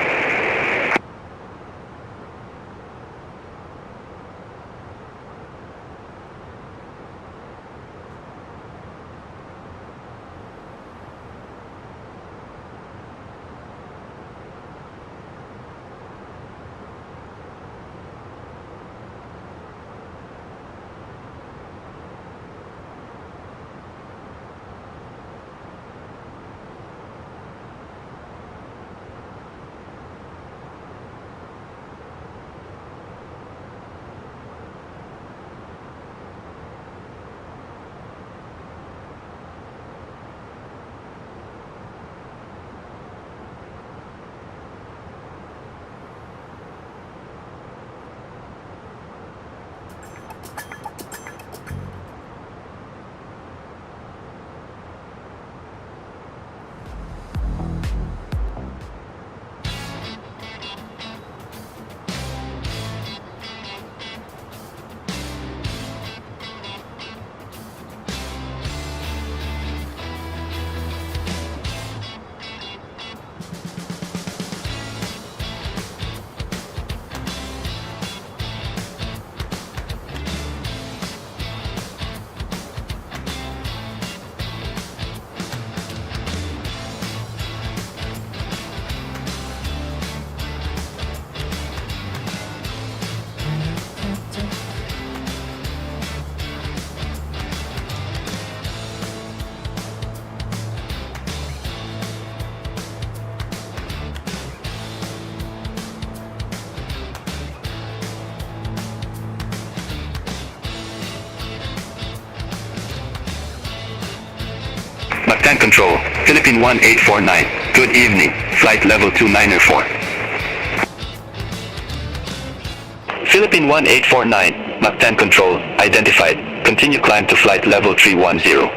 Speaker 9: Mach 10 control, Philippine 1849, good evening, flight level 294. Philippine 1849, Mach 10 control, identified, continue climb to flight level 310.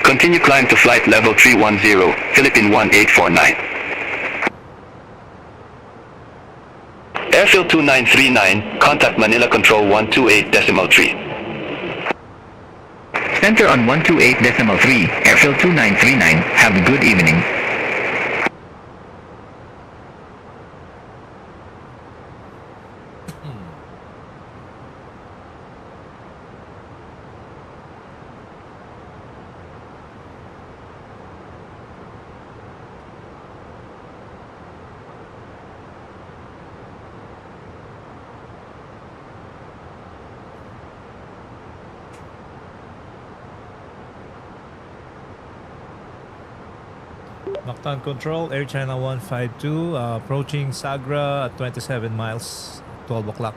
Speaker 9: Continue climb to flight level 310, Philippine 1849. Airfield 2939, contact Manila Control 128.3.
Speaker 11: Center on 128.3, airfield 2939, have a good evening.
Speaker 2: Nocturne Control, Air China 152, approaching Sagra at 27 miles, 12 o'clock.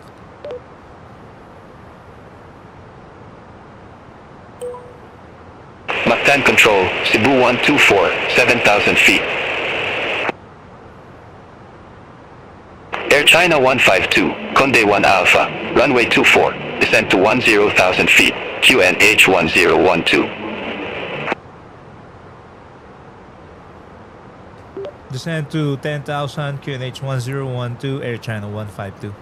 Speaker 9: Mach 10 control, Cebu 124, 7,000 feet. Air China 152, Conde 1 Alpha, runway 24, descend to 10,000 feet, QNH 1012.
Speaker 2: Descend to 10,000, QNH 1012, Air China 152.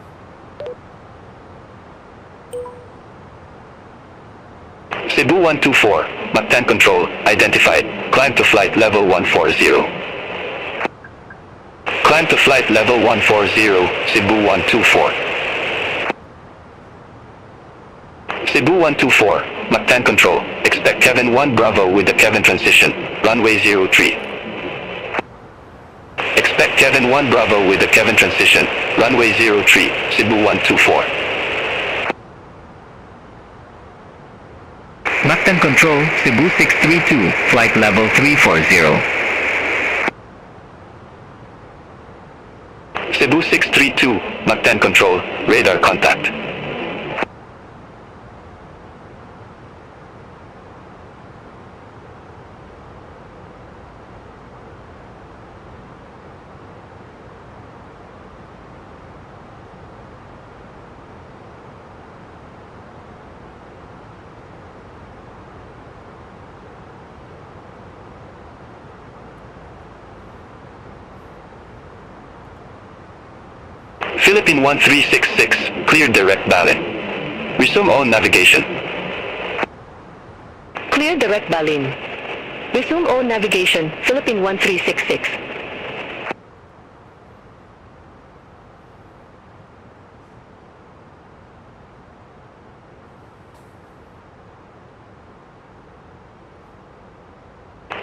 Speaker 9: Cebu 124, Mach 10 control, identified, climb to flight level 140. Climb to flight level 140, Cebu 124. Cebu 124, Mach 10 control, expect Kevin 1 Bravo with the Kevin transition, runway 03. Expect Kevin 1 Bravo with the Kevin transition, runway 03, Cebu 124.
Speaker 11: Mach 10 control, Cebu 632, flight level 340.
Speaker 9: Cebu 632, Mach 10 control, radar contact. Philippine 1366, clear direct ballot. Resume all navigation.
Speaker 6: Clear direct Balin. Resume all navigation, Philippine 1366.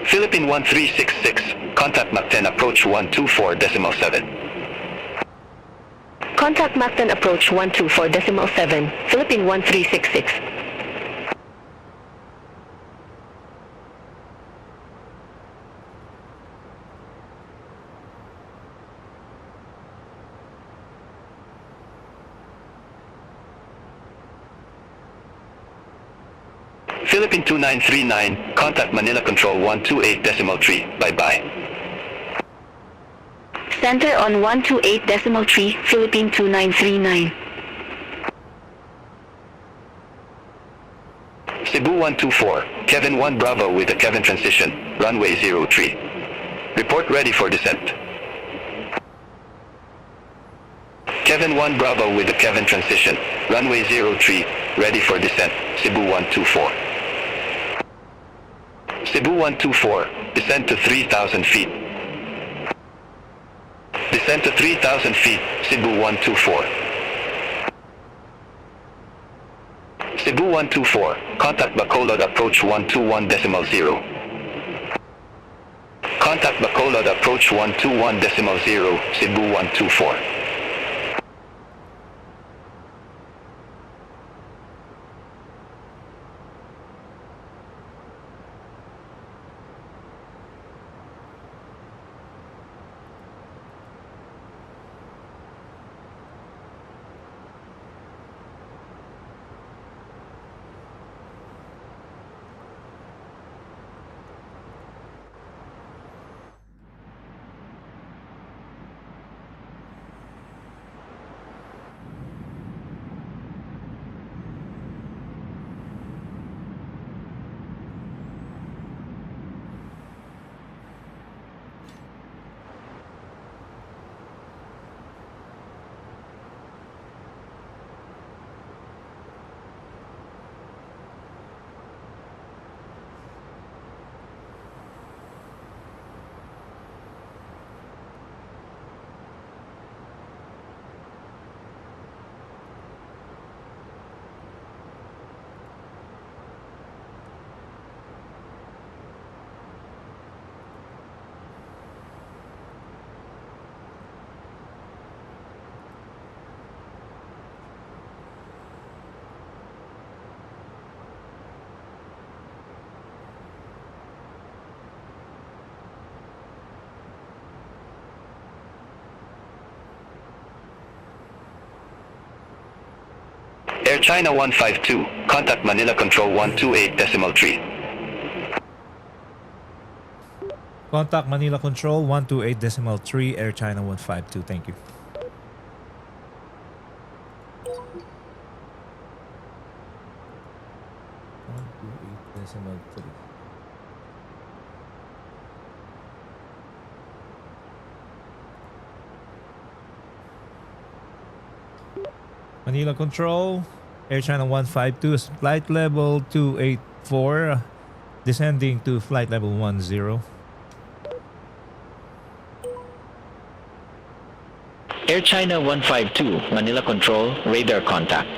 Speaker 9: Philippine 1366, contact Mach 10 approach 124.7.
Speaker 6: Contact Mach 10 approach 124.7, Philippine 1366.
Speaker 9: Philippine 2939, contact Manila Control 128.3, bye-bye.
Speaker 6: Center on 128.3, Philippine 2939.
Speaker 9: Cebu 124, Kevin 1 Bravo with a Kevin transition, runway 03. Report ready for descent. Kevin 1 Bravo with a Kevin transition, runway 03, ready for descent, Cebu 124. Cebu 124, descend to 3,000 feet. Descend to 3,000 feet, Cebu 124. Cebu 124, contact Bacolod approach 121.0. Contact Bacolod approach 121.0, Cebu 124. Air China 152, contact Manila Control 128.3.
Speaker 2: Contact Manila Control 128.3, Air China 152. Thank you. Manila Control, Air China 152, flight level 284, descending to flight level 10.
Speaker 11: Air China 152, Manila Control, radar contact.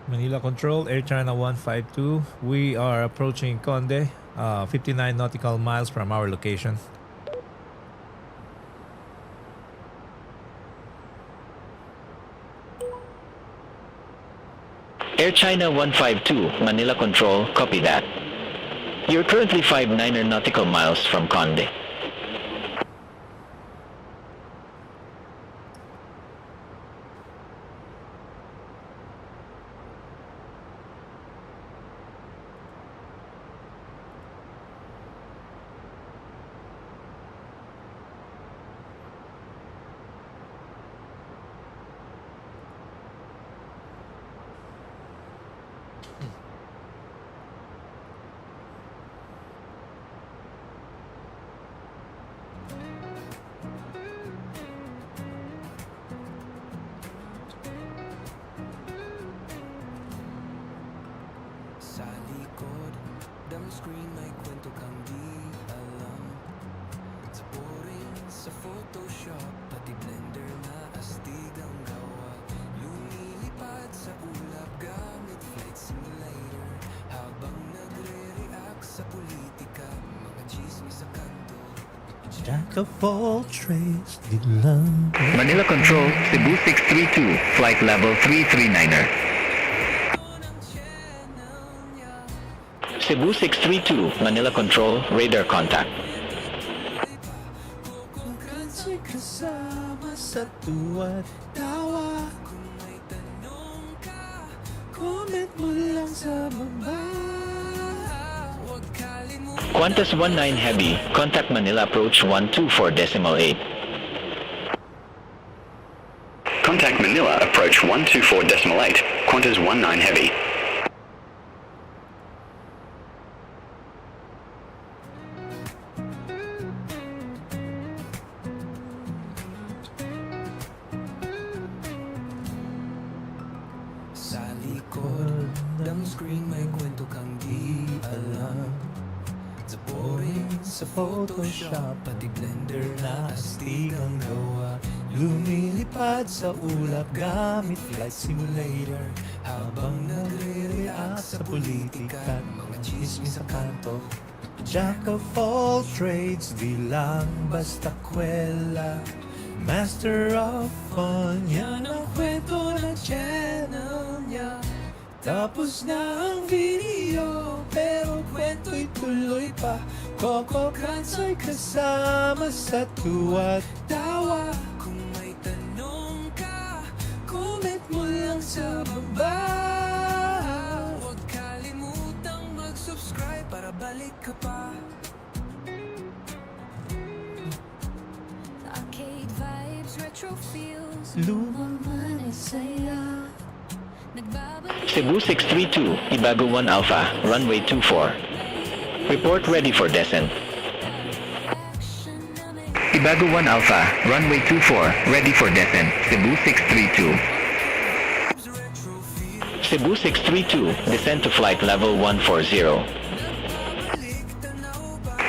Speaker 2: Manila Control, Air China 152. We are approaching Conde, 59 nautical miles from our location.
Speaker 11: Air China 152, Manila Control, copy that. You're currently 59 nautical miles from Conde.
Speaker 12: Sa likod, dam screen may kwento kang di alam. Sa boring, sa Photoshop, pati Blender na astig ang gawa. Lumilipad sa ulap gamit flight simulator, habang nagre-react sa politika, mga chismis sa kanto.
Speaker 2: Jack of all trades, di lang.
Speaker 11: Manila Control, Cebu 632, flight level 339er. Cebu 632, Manila Control, radar contact.
Speaker 2: Kasi kasama sa tuwa't tawa. Comment mo lang sa baba.
Speaker 11: Qantas 19 Heavy, contact Manila approach 124.8.
Speaker 10: Contact Manila approach 124.8, Qantas 19 Heavy.
Speaker 12: Sa likod, dam screen may kwento kang di alam. Sa boring, sa Photoshop, pati Blender na astig ang gawa.
Speaker 2: Lumilipad sa ulap gamit flight simulator, habang nagre-react sa politika at mga chismis sa kanto. Jack of all trades, di lang basta kwela. Master of fun, yan ang kwento ng channel niya. Tapos na ang video, pero kwento'y tuloy pa. Coco Crans'ay kasama sa tuwa't tawa.
Speaker 12: Kung may tanong ka, comment mo lang sa baba. Huwag kalimutang mag-subscribe para balik ka pa.
Speaker 1: Arcade vibes, retro feels.
Speaker 2: Lumang
Speaker 1: man ay saya.
Speaker 11: Cebu 632, Ibago 1 Alpha, runway 24. Report ready for descent. Ibago 1 Alpha, runway 24, ready for descent, Cebu 632. Cebu 632, descend to flight level 140.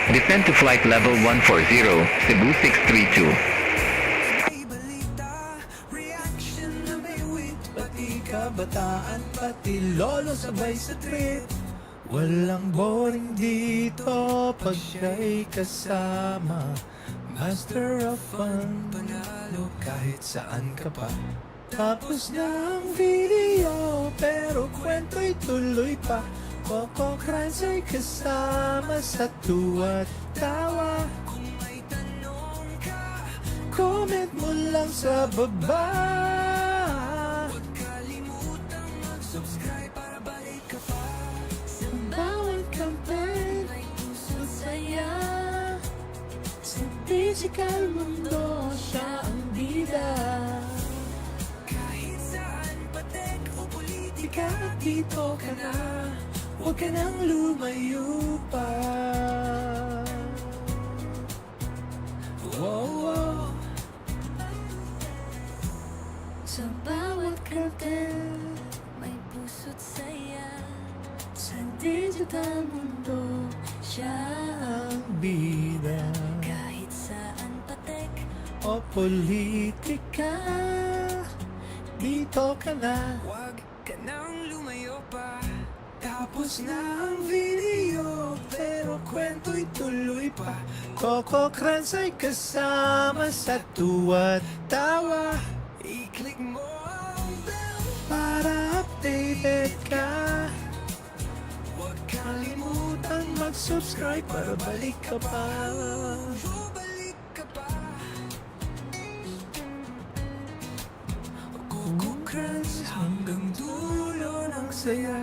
Speaker 11: Descend to flight level 140, Cebu 632.
Speaker 2: Kabataan pati lolo sabay sa trip. Walang boring dito pag siya'y kasama. Master of fun, panalo kahit saan ka pa. Tapos na ang video, pero kwento'y tuloy pa. Coco Crans'ay kasama sa tuwa't tawa.
Speaker 12: Kung may tanong ka,
Speaker 2: Comment mo lang sa baba.
Speaker 12: subscribe para balik ka pa.
Speaker 1: Sa bawat campaign, may puso saya. Sa digital mundo, siya ang bida.
Speaker 12: Kahit saan, patek o politika,
Speaker 2: Dito ka na, huwag ka nang lumayo pa. Wow.
Speaker 1: Sa bawat cartel, may puso't saya. Sa digital mundo, siya ang
Speaker 2: Bida
Speaker 1: kahit saan patek.
Speaker 2: o politika, dito ka na.
Speaker 12: huwag ka nang lumayo. Tapos na ang video, pero kwento'y tuloy pa.
Speaker 2: Coco Crans ay kasama sa tuwa't tawa.
Speaker 12: I-click mo ang bell
Speaker 2: Para updated ka,
Speaker 12: Huwag kalimutan
Speaker 2: mag-subscribe para balik ka pa.
Speaker 12: bumalik ka pa. Coco Crans hanggang dulo ng saya.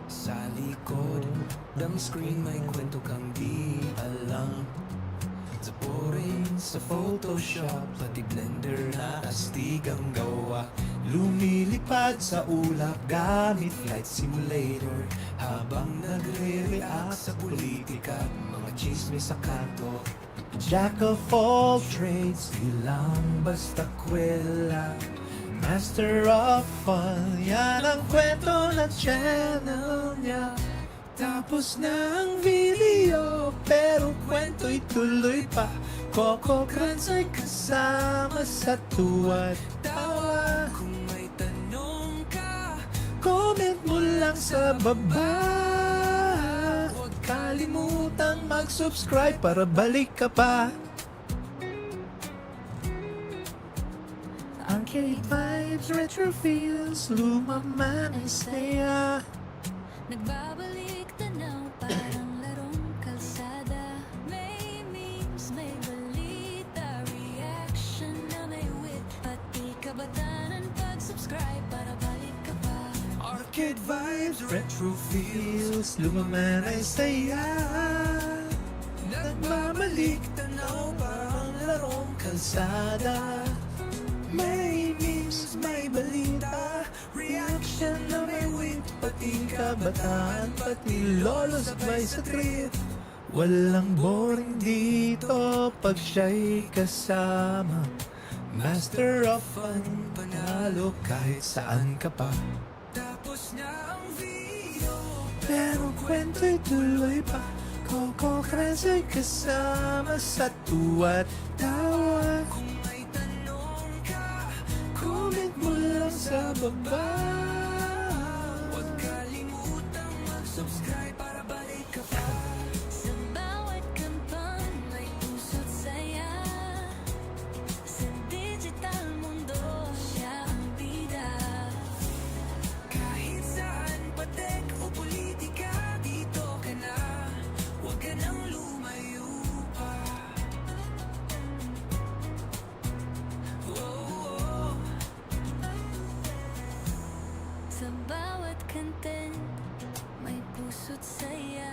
Speaker 12: Sa likod ng screen may kwento kang di alam. Sa boring sa Photoshop, pati Blender na astig ang gawa.
Speaker 2: Lumilipad sa ulap gamit
Speaker 12: Flight simulator habang nagre-react sa politika. Mga chismis sa kanto,
Speaker 2: Jack of all trades,
Speaker 12: di lang basta kwela.
Speaker 2: Master of fun. Yan ang kwento ng channel niya.
Speaker 12: Tapos na ang video,
Speaker 2: Pero kwento'y tuloy pa. Coco Crans ay kasama sa tuwa't tawa.
Speaker 12: kung may tanong ka,
Speaker 2: Comment mo lang sa baba.
Speaker 12: huwag
Speaker 2: Kalimutang mag-subscribe para balik ka pa. Arcade vibes, retro feels, luma man ay saya.
Speaker 1: Nagbabalik tanaw parang larong kalsada. May memes, may balita, reaction na may wit. Pati kabatanan pag-subscribe para balik ka pa.
Speaker 12: arcade vibes,
Speaker 2: Retro feels, luma man ay saya.
Speaker 12: nagbabalik tanaw parang larong
Speaker 2: Kalsada,
Speaker 12: may memes, may balita, reaction na may wit, pati kabataan, pati lolo sabay sa trip.
Speaker 2: walang boring dito pag siya'y kasama. Master of fun, panalo kahit saan ka pa.
Speaker 12: Tapos na ang video,
Speaker 2: Pero kwento'y tuloy pa. Coco Crans ay kasama sa tuwa't tawa.
Speaker 12: kung may tanong ka,
Speaker 2: Comment mo lang sa baba.
Speaker 12: huwag kalimutang mag-subscribe para balik ka pa.
Speaker 1: Sa bawat kampan may puso't saya. Sa digital mundo siya ang bida.
Speaker 12: Kahit saan, patek o politika, dito ka na, huwag ka nang lumayo pa. Oh,
Speaker 1: Sa bawat content may puso't saya.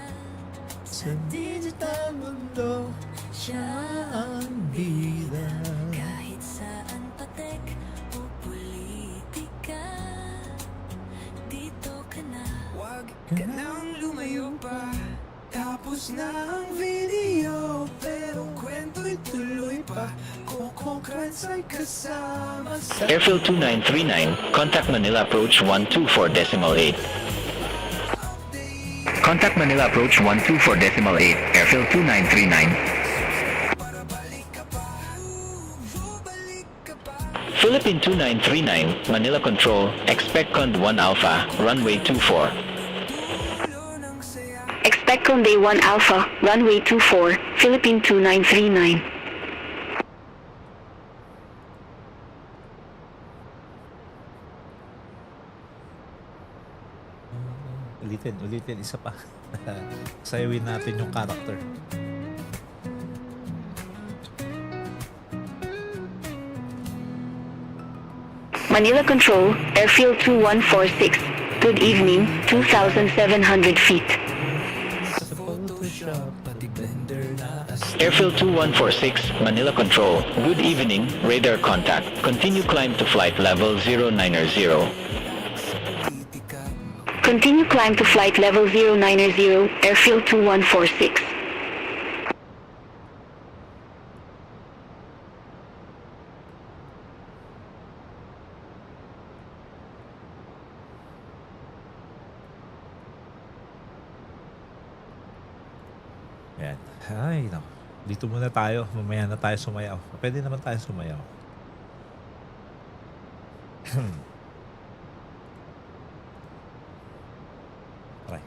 Speaker 2: Sa digital mundo,
Speaker 1: Siya
Speaker 2: ang bida.
Speaker 1: kahit saan patek o politika, dito ka na.
Speaker 12: huwag ka nang lumayo pa. Tapos na ang video, pero kwento'y tuloy pa. Coco Crans ay kasama sa
Speaker 11: Airfield 2939, contact Manila approach 124.8. Contact Manila approach 124.8, Airfield 2939.
Speaker 12: para balik ka pa. Bumalik ka pa.
Speaker 11: Philippine 2939, Manila Control, expect Cond 1 Alpha, runway 24.
Speaker 12: Dulo ng saya.
Speaker 6: Expect Conde 1 Alpha, runway 24, Philippine 2939.
Speaker 2: Ulitin, isa pa. Sayawin natin yung character.
Speaker 6: Manila Control, Airfield 2146. Good evening, 2,700 feet.
Speaker 12: Sa Photoshop, pati Blender na astig.
Speaker 11: Airfield 2146, Manila Control, good evening, radar contact. Continue climb to flight level 090.
Speaker 6: Continue climb to flight level 090, Airfield 2146.
Speaker 2: Ayan. Ay, no. Dito muna tayo. Mamaya na tayo sumayaw. Pwede naman tayo sumayaw. Try.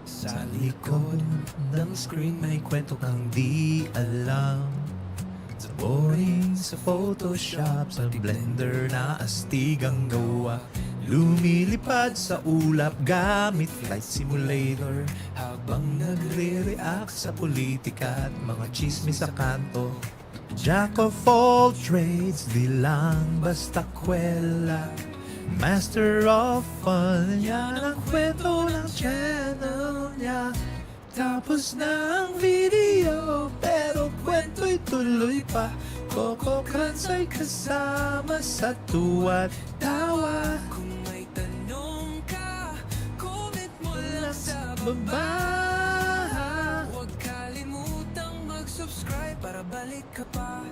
Speaker 12: Sa likod ng screen may kwento kang di alam. Sa boring, sa Photoshop, sa Blender na astig ang gawa. Lumilipad sa ulap gamit flight simulator, habang nagre-react sa politika at mga chismis sa kanto. Jack of all trades, di lang basta kwela. Master of fun, yan ang kwento ng channel niya. Tapos na ang video, pero kwento'y tuloy pa. Coco Crans ay kasama sa tuwa't tawa. Kung may tanong ka, comment mo lang sa baba. Huwag kalimutang mag-subscribe para balik ka pa.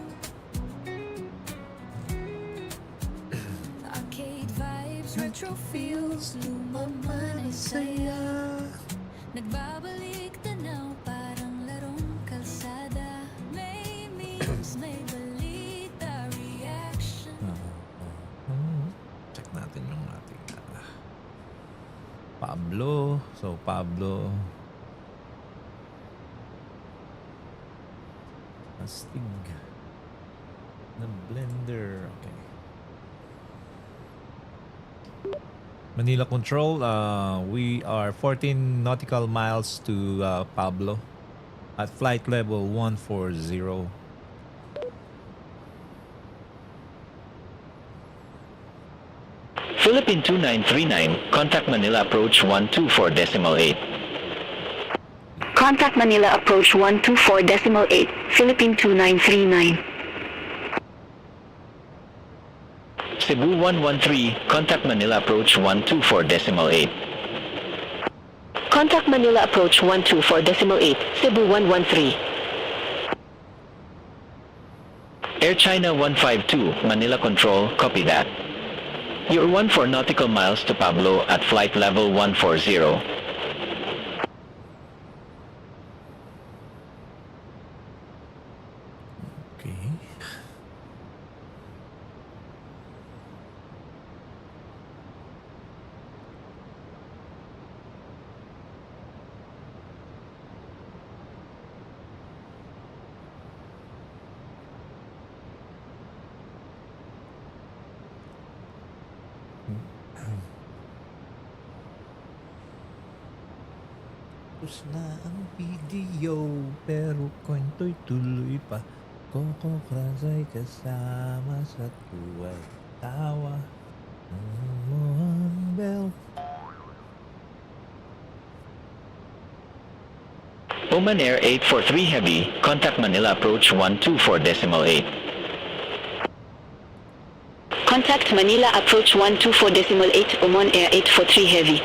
Speaker 1: Arcade vibes, retro feels, lumaman ay saya. Nagbabalik tanaw, parang larong kalsada. May memes, may balita, reaction.
Speaker 2: Check natin yung ating Pablo. So, Pablo. Astig. Na Blender. Okay. Manila Control, we are 14 nautical miles to Pablo at flight level 140.
Speaker 11: Philippine 2939, contact Manila approach 124.8.
Speaker 6: Contact Manila approach 124.8, Philippine 2939.
Speaker 11: Cebu 113, contact Manila approach 124.8.
Speaker 6: Contact Manila approach 124.8, Cebu 113.
Speaker 11: Air China 152, Manila Control, copy that. You're 14 nautical miles to Pablo at flight level 140.
Speaker 2: Okay. Tapos na ang video, pero kwento'y tuloy pa. Coco Crans ay kasama sa tuwa'y tawa. Ang bell.
Speaker 11: Oman Air 843 Heavy, contact Manila approach 124.8.
Speaker 6: Contact Manila approach 124.8, Oman Air 843 Heavy.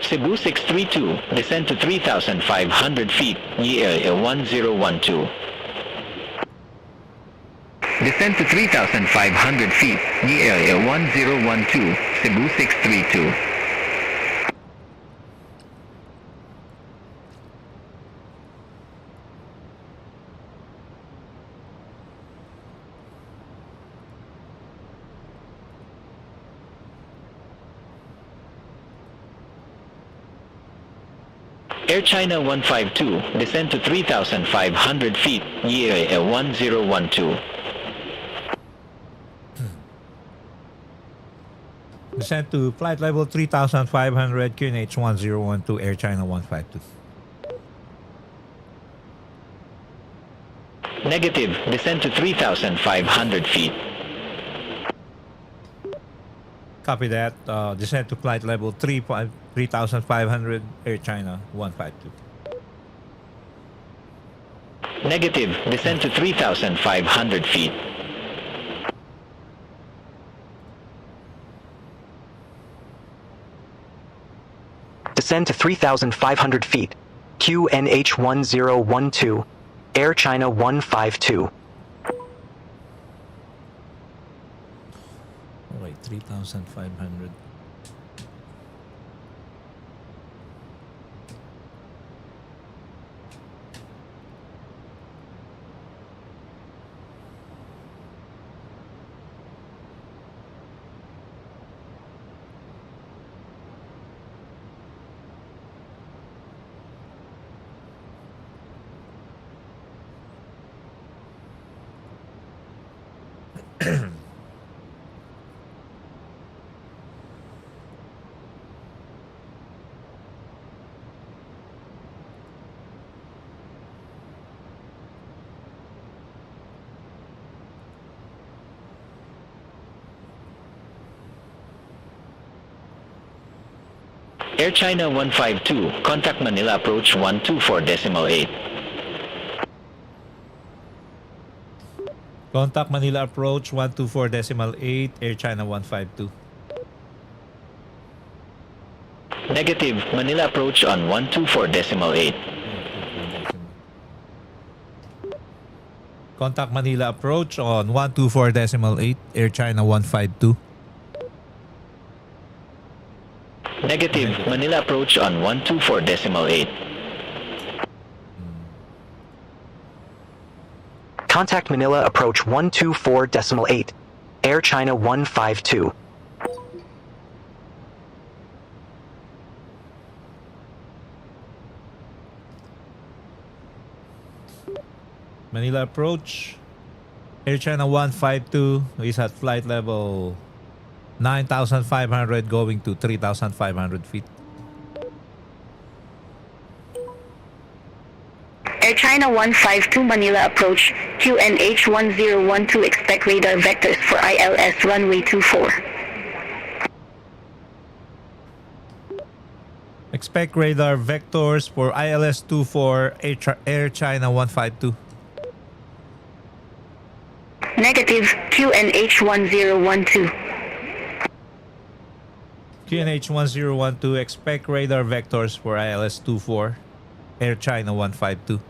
Speaker 11: Cebu 632, descend to 3,500 feet, area 1012. Descend to 3,500 feet, area 1012, Cebu 632. Air China 152, descend to 3,500 feet, area 1012.
Speaker 2: Descend to flight level 3,500, QNH 1012, Air China 152.
Speaker 11: Negative. Descend to 3,500 feet.
Speaker 2: Copy that. Descend to flight level 3,500, Air China 152.
Speaker 11: Negative. Descend to 3,500 feet.
Speaker 13: Descend to 3,500 feet. QNH 1012. Air China 152.
Speaker 2: Okay, 3,500.
Speaker 11: Air China 152, contact Manila approach 124.8.
Speaker 2: Contact Manila approach 124.8, Air China 152.
Speaker 11: Negative, Manila approach on 124.8.
Speaker 2: Contact Manila approach on 124.8, Air China 152.
Speaker 11: Negative, Manila approach on 124.8.
Speaker 13: Contact Manila approach 124.8. Air China 152.
Speaker 2: Manila approach. Air China 152 is at flight level 9,500 going to 3,500 feet.
Speaker 6: Air China 152 Manila approach, QNH 1012 expect radar vectors for ILS runway 24.
Speaker 2: Expect radar vectors for ILS 24, Air China 152.
Speaker 6: Negative, QNH 1012.
Speaker 2: QNH 1012, expect radar vectors for ILS 24, Air China 152.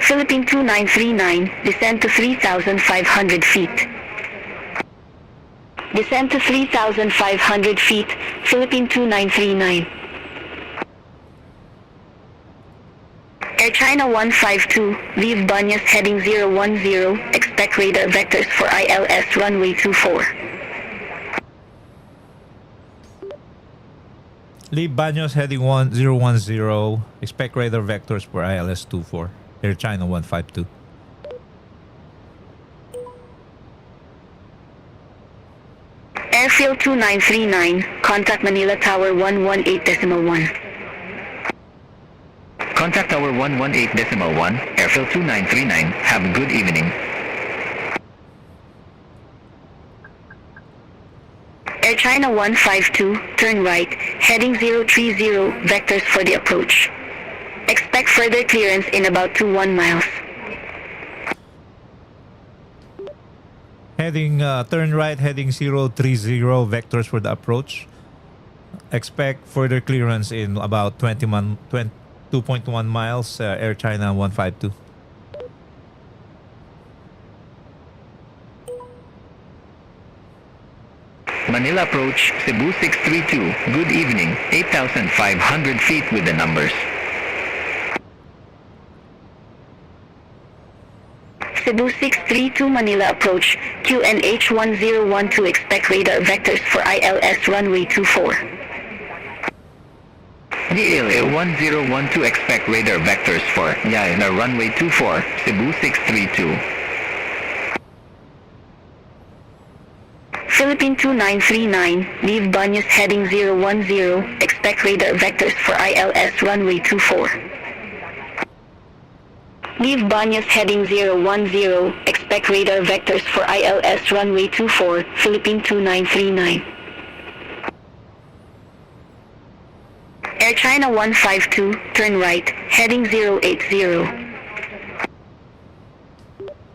Speaker 6: Philippine 2939, descend to 3,500 feet. Descend to 3,500 feet, Philippine 2939. Air China 152, leave Banyas heading 010, expect radar vectors for ILS runway 24.
Speaker 2: Leave Baños heading 1010, expect radar vectors for ILS 24, Air China 152.
Speaker 6: Airfield 2939, contact Manila Tower 118.1.
Speaker 11: Contact Tower 118.1, Airfield 2939, have a good evening.
Speaker 6: Air China 152, turn right, heading 030, vectors for the approach. Expect further clearance in about 21 miles.
Speaker 2: Heading, turn right, heading 030, vectors for the approach. Expect further clearance in about 2.1 miles, Air China 152.
Speaker 11: Manila approach, Cebu 632, good evening, 8,500 feet with the numbers.
Speaker 6: Cebu 632 Manila approach, QNH 1012 expect radar vectors for ILS runway 24.
Speaker 11: DLA 1012 expect radar vectors for runway 24, Cebu 632.
Speaker 6: Philippine 2939, leave Banyas heading 010, expect radar vectors for ILS runway 24. Leave Banyas heading 010, expect radar vectors for ILS runway 24, Philippine 2939. Air China 152, turn right, heading 080.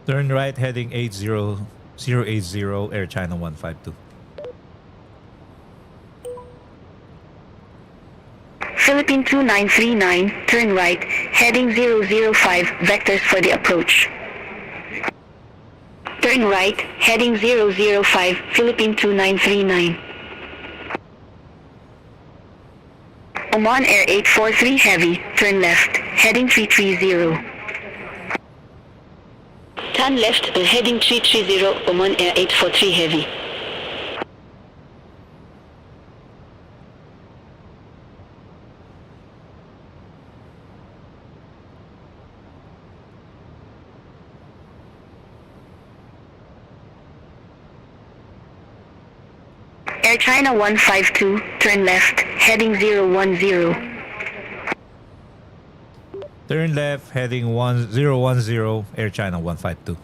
Speaker 2: Turn right heading 80 Air China 152.
Speaker 6: Philippine 2939, turn right, heading 005, vectors for the approach. Turn right, heading 005, Philippine 2939. Oman Air 843 Heavy, turn left, heading 330. Turn left, heading 330, Oman Air 843 Heavy. Air China 152, turn left, heading 010.
Speaker 2: Turn left heading 010 Air China 152.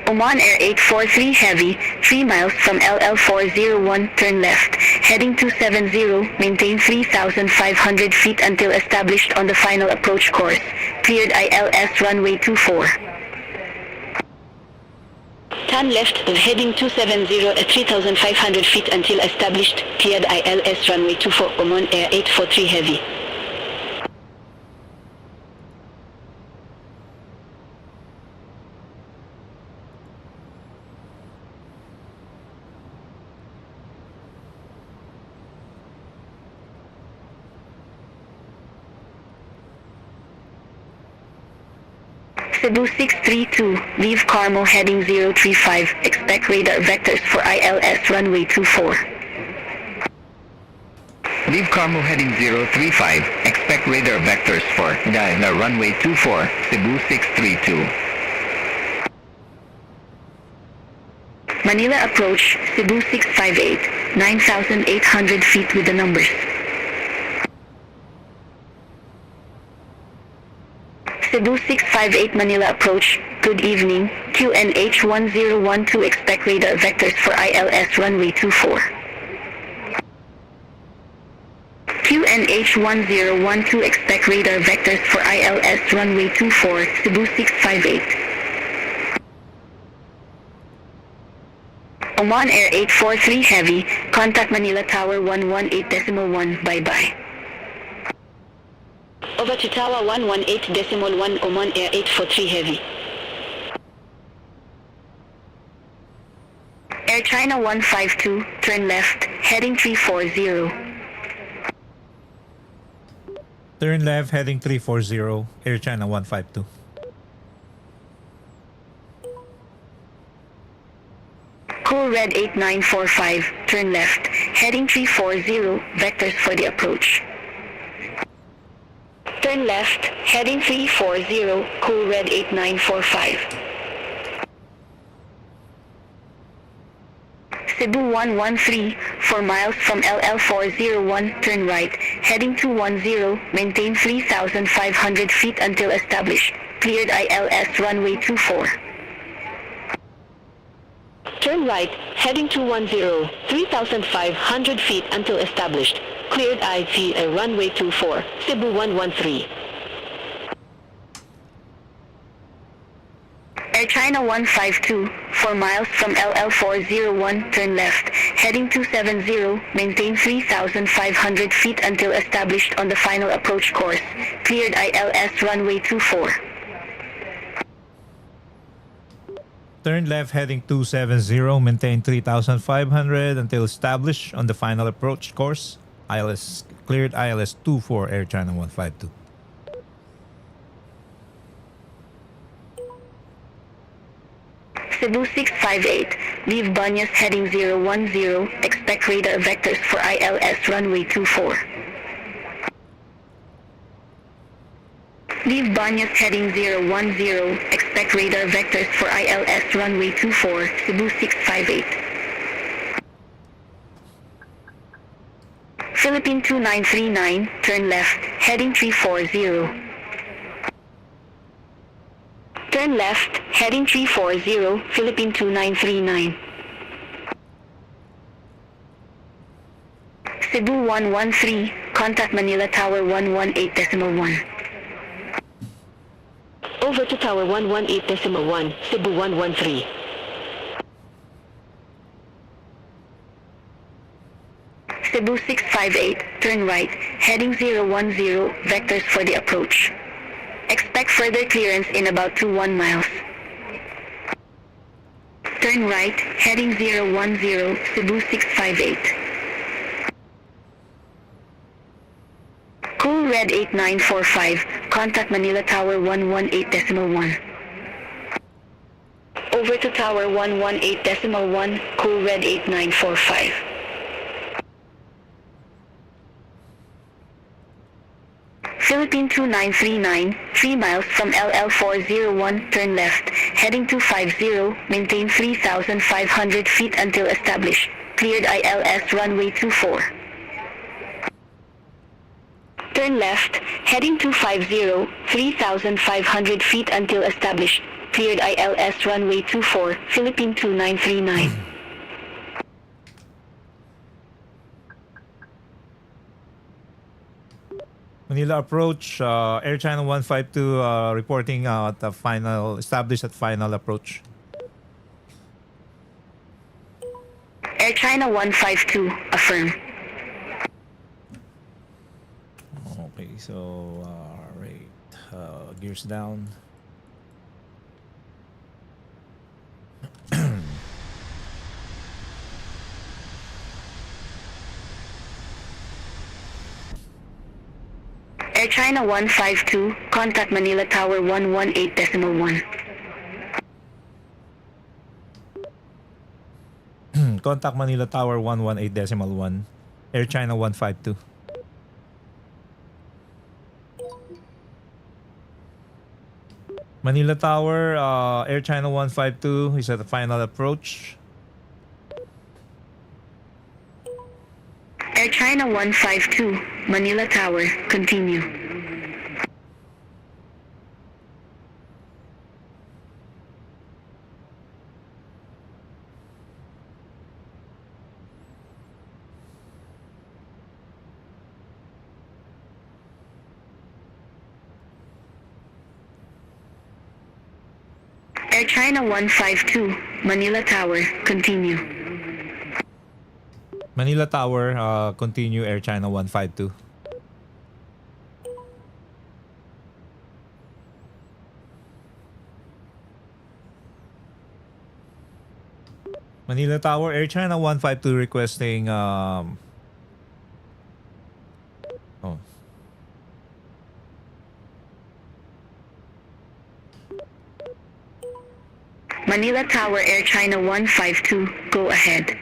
Speaker 6: Oman Air 843 Heavy, 3 miles from LL401, turn left, heading 270, maintain 3,500 feet until established on the final approach course, cleared ILS runway 24. Turn left, heading 270 at 3,500 feet until established, cleared ILS runway 24, Oman Air 843 Heavy. Cebu 632, leave Carmo heading 035, expect radar vectors for ILS runway 24.
Speaker 9: Leave Carmo heading 035, expect radar vectors for Diana runway 24, Cebu 632.
Speaker 6: Manila approach, Cebu 658, 9,800 feet with the numbers. Cebu 658 Manila approach, good evening, QNH 1012 expect radar vectors for ILS runway 24. QNH 1012 expect radar vectors for ILS runway 24, Cebu 658. Oman Air 843 Heavy, contact Manila Tower 118.1, bye-bye. Over to Tower 118.1, Oman Air 843 Heavy. Air China 152, turn left, heading 340.
Speaker 2: Turn left heading 340 Air China 152.
Speaker 6: Cool Red 8945, turn left, heading 340, vectors for the approach. Turn left, heading 340, Cool Red 8945. Cebu 113, 4 miles from LL401, turn right, heading 210, maintain 3,500 feet until established, cleared ILS runway 24. Turn right, heading 210, 3,500 feet until established, cleared IT runway 24, Cebu 113. Air China 152, 4 miles from LL401, turn left, heading 270, maintain 3,500 feet until established on the final approach course, cleared ILS runway 24.
Speaker 2: Turn left heading 270, maintain 3,500 until established on the final approach course. ILS cleared ILS 24 Air China 152.
Speaker 6: Cebu 658, leave Banyas heading 010, expect radar vectors for ILS runway 24. Leave Banyas heading 010. Expect radar vectors for ILS runway 24, Cebu 658. Philippine 2939, turn left, heading 340. Turn left, heading 340, Philippine 2939. Cebu 113, contact Manila Tower 118.1. Over to Tower 118.1, Cebu 113. Cebu 658, turn right, heading 010, vectors for the approach. Expect further clearance in about 21 miles. Turn right, heading 010, Cebu 658. Cool Red 8945, contact Manila Tower 118.1. Over to Tower 118.1, Cool Red 8945. Philippine 2939, 3 miles from LL401, turn left, heading 250, maintain 3,500 feet until established. Cleared ILS runway 24. Turn left, heading 250, 3,500 feet until established. Cleared ILS runway 24, Philippine 2939.
Speaker 2: Manila approach, Air China 152 reporting at the final, established at final approach.
Speaker 6: Air China 152, affirm.
Speaker 2: Okay, so, right, gears down.
Speaker 6: Air China 152, contact Manila Tower 118.1.
Speaker 2: Contact Manila Tower 118.1, Air China 152. Manila Tower, Air China 152 is at the final approach.
Speaker 6: Air China 152, Manila Tower, continue. Air China 152, Manila Tower, continue.
Speaker 2: Manila Tower, continue Air China 152. Manila Tower, Air China 152 requesting
Speaker 6: Manila Tower, Air China 152, go ahead.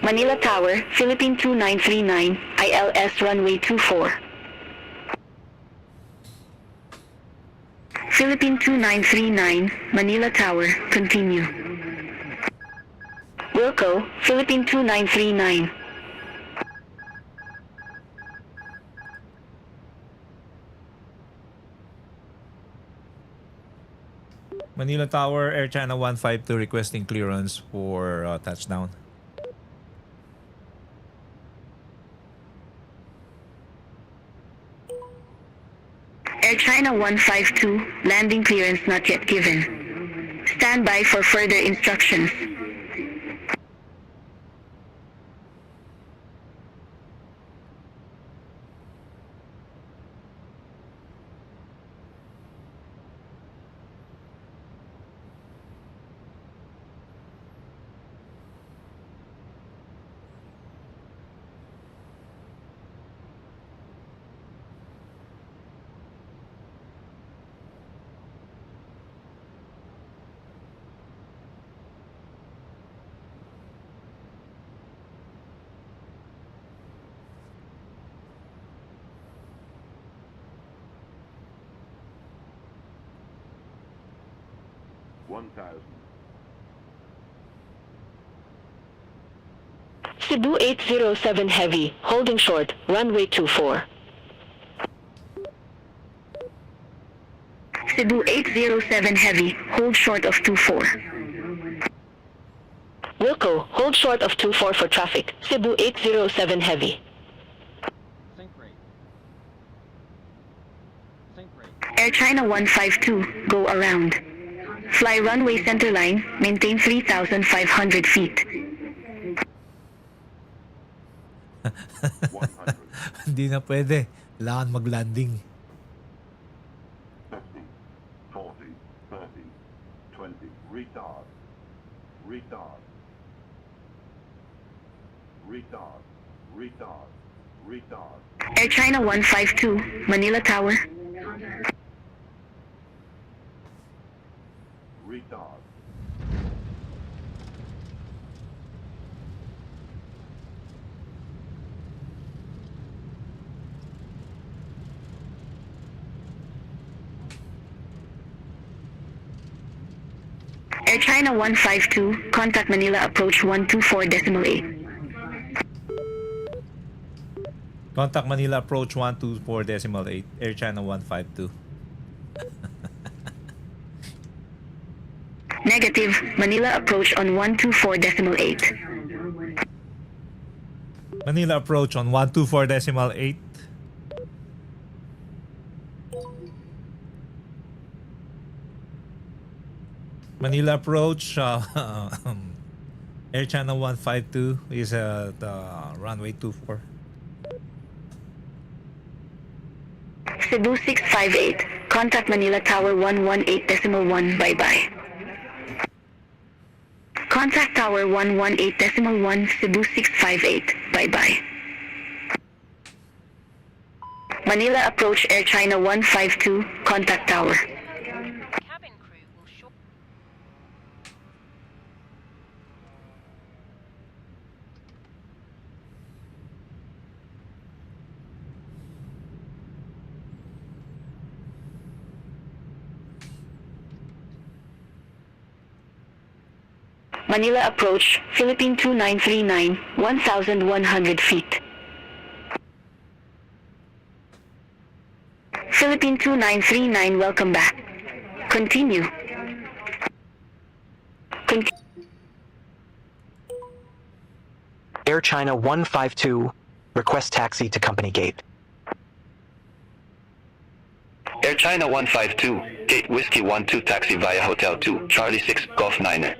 Speaker 6: Manila Tower, Philippine 2939, ILS runway 24. Philippine 2939, Manila Tower, continue. Wilco, Philippine 2939.
Speaker 2: Manila Tower, Air China 152 requesting clearance for touchdown.
Speaker 6: Air China 152, landing clearance not yet given. Stand by for further instructions.
Speaker 14: 1000.
Speaker 6: Cebu 807 Heavy, holding short, runway 24. Cebu 807 Heavy, hold short of 24. Wilco, hold short of 24 for traffic. Cebu 807 Heavy. Air China 152, go around. Fly runway centerline, maintain 3,500 feet.
Speaker 14: 100.
Speaker 2: Hindi na pwede. Kailangan mag-landing.
Speaker 14: 50, 40, 30, 20. Retard. Retard. Retard. Retard. Retard.
Speaker 6: Air China 152, Manila Tower.
Speaker 14: Retard.
Speaker 6: Air China 152, contact Manila approach 124.8.
Speaker 2: Contact Manila approach 124.8. Air China 152.
Speaker 6: Negative, Manila approach on 124.8.
Speaker 2: Manila approach on 124.8. Manila approach Air China 152 is at runway 24.
Speaker 6: Cebu 658, contact Manila Tower 118.1, bye-bye. Contact Tower 118.1, Cebu 658, bye-bye. Manila approach Air China 152, contact Tower.
Speaker 5: Cabin crew will short.
Speaker 6: Manila approach, Philippine 2939, 1,100 feet. Philippine 2939, welcome back. Continue.
Speaker 13: Air China 152, request taxi to company gate.
Speaker 9: Air China 152, Gate Whiskey 12 taxi via Hotel 2, Charlie 6, Golf 9er.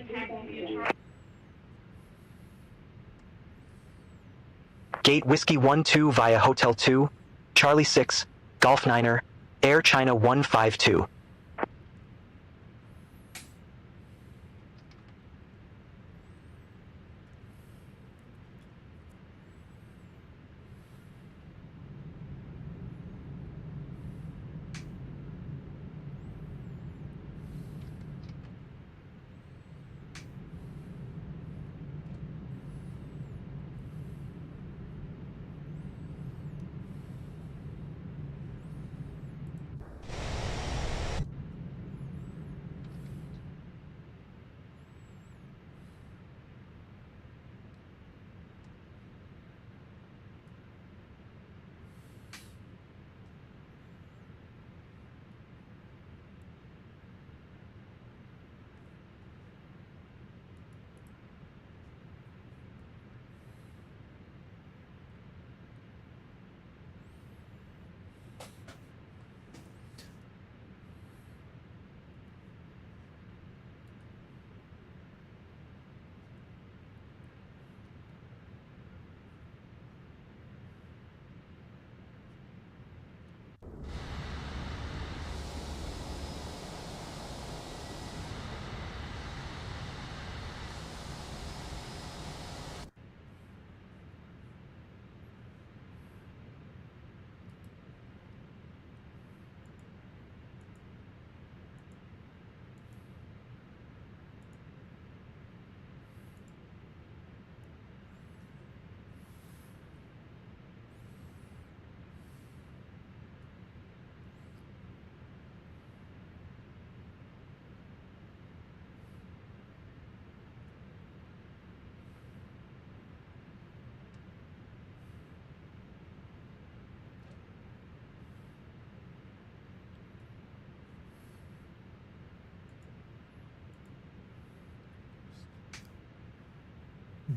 Speaker 13: Gate Whiskey 12 via Hotel 2, Charlie 6, Golf 9er, Air China 152.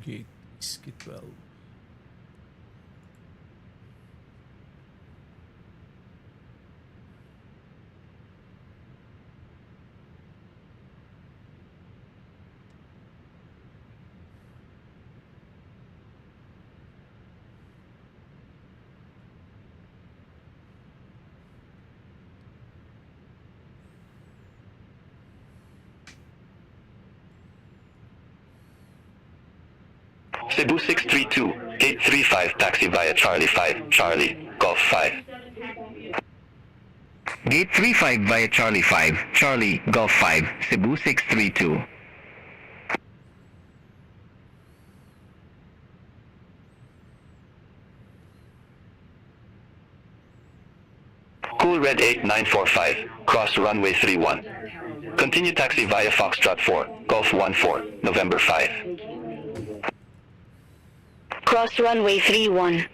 Speaker 2: Gate Whiskey 12.
Speaker 9: Cebu 632, gate 35 taxi via Charlie 5, Charlie, Golf 5. Gate 35 via Charlie 5, Charlie, Golf 5, Cebu 632. Cool Red 8945, cross runway 31. Continue taxi via Foxtrot 4, Golf 14, November 5.
Speaker 6: Cross runway 31.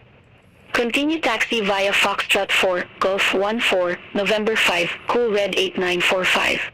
Speaker 6: Continue taxi via Foxtrot 4, Golf 14, November 5, Cool Red 8945.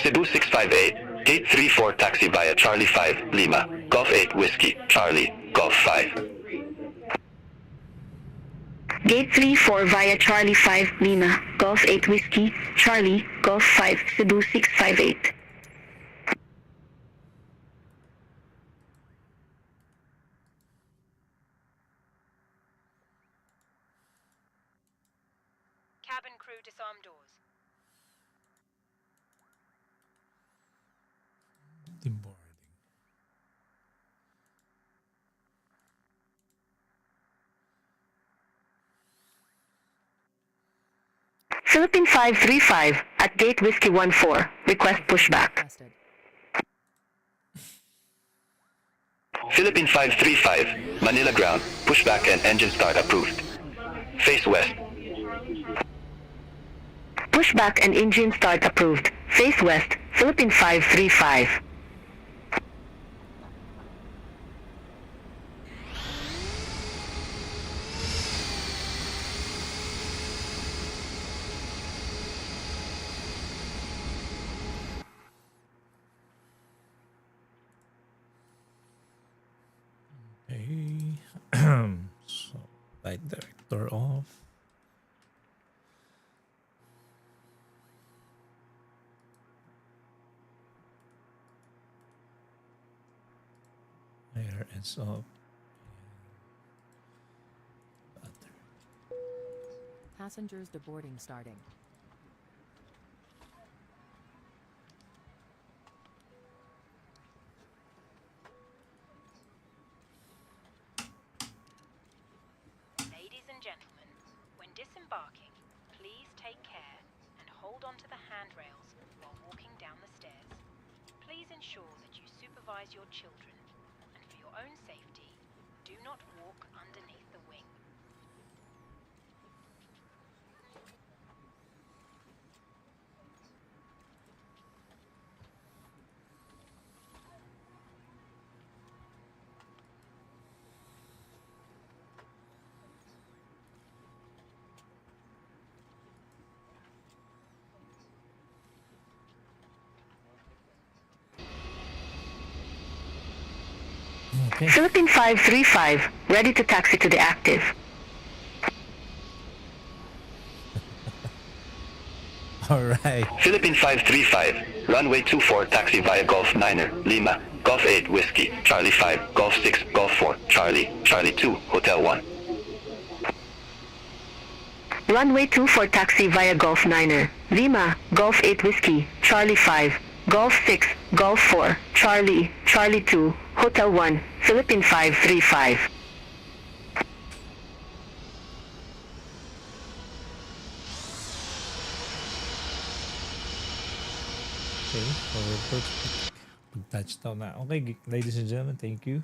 Speaker 9: Cebu 658, gate 34 taxi via Charlie 5, Lima, Golf 8 Whiskey, Charlie, Golf 5.
Speaker 6: Gate 34 via Charlie 5, Lima, Golf 8 Whiskey, Charlie, Golf 5, Cebu 658.
Speaker 5: Cabin crew disarm doors.
Speaker 2: Boarding.
Speaker 6: Philippine 535 at Gate Whiskey 14. Request pushback.
Speaker 4: Requested.
Speaker 9: Philippine 535, Manila ground, pushback and engine start approved. Face west.
Speaker 6: Pushback and engine start approved. Face west, Philippine 535.
Speaker 2: Okay. So, light director off. IRS off. Battery.
Speaker 4: Passengers deboarding starting.
Speaker 5: Ladies and gentlemen, when disembarking, please take care and hold on to the handrails while walking down the stairs. Please ensure that you supervise your children, and for your own safety, do not walk underneath the wing.
Speaker 2: Okay.
Speaker 6: Philippine 535, ready to taxi to the active.
Speaker 2: All right.
Speaker 9: Philippine 535, runway 24 taxi via Golf 9er, Lima, Golf 8 Whiskey, Charlie 5, Golf 6, Golf 4, Charlie, Charlie 2, Hotel 1.
Speaker 6: Runway 24 taxi via Golf 9er, Lima, Golf 8 Whiskey, Charlie 5, Golf 6, Golf 4, Charlie, Charlie 2, Hotel 1, Philippine 535.
Speaker 2: Okay. Forward. Touchdown na. Okay, ladies and gentlemen, thank you.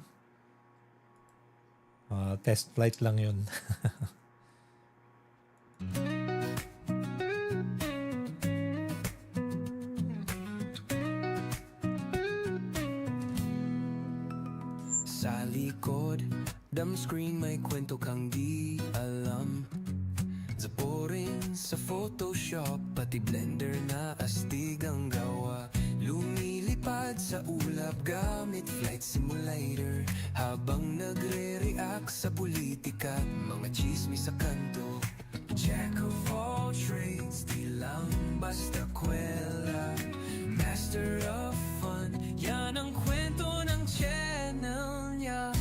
Speaker 2: Test flight lang yun.
Speaker 12: Sa likod, screen may kwento kang di alam. Zaporin sa Photoshop, pati Blender na astig ang gawa. Lumilipad sa ulap gamit flight simulator, habang nagre-react sa politika at mga chismis sa kanto. Jack of all trades, di lang basta kwela. Master of fun, yan ang kwento ng channel niya.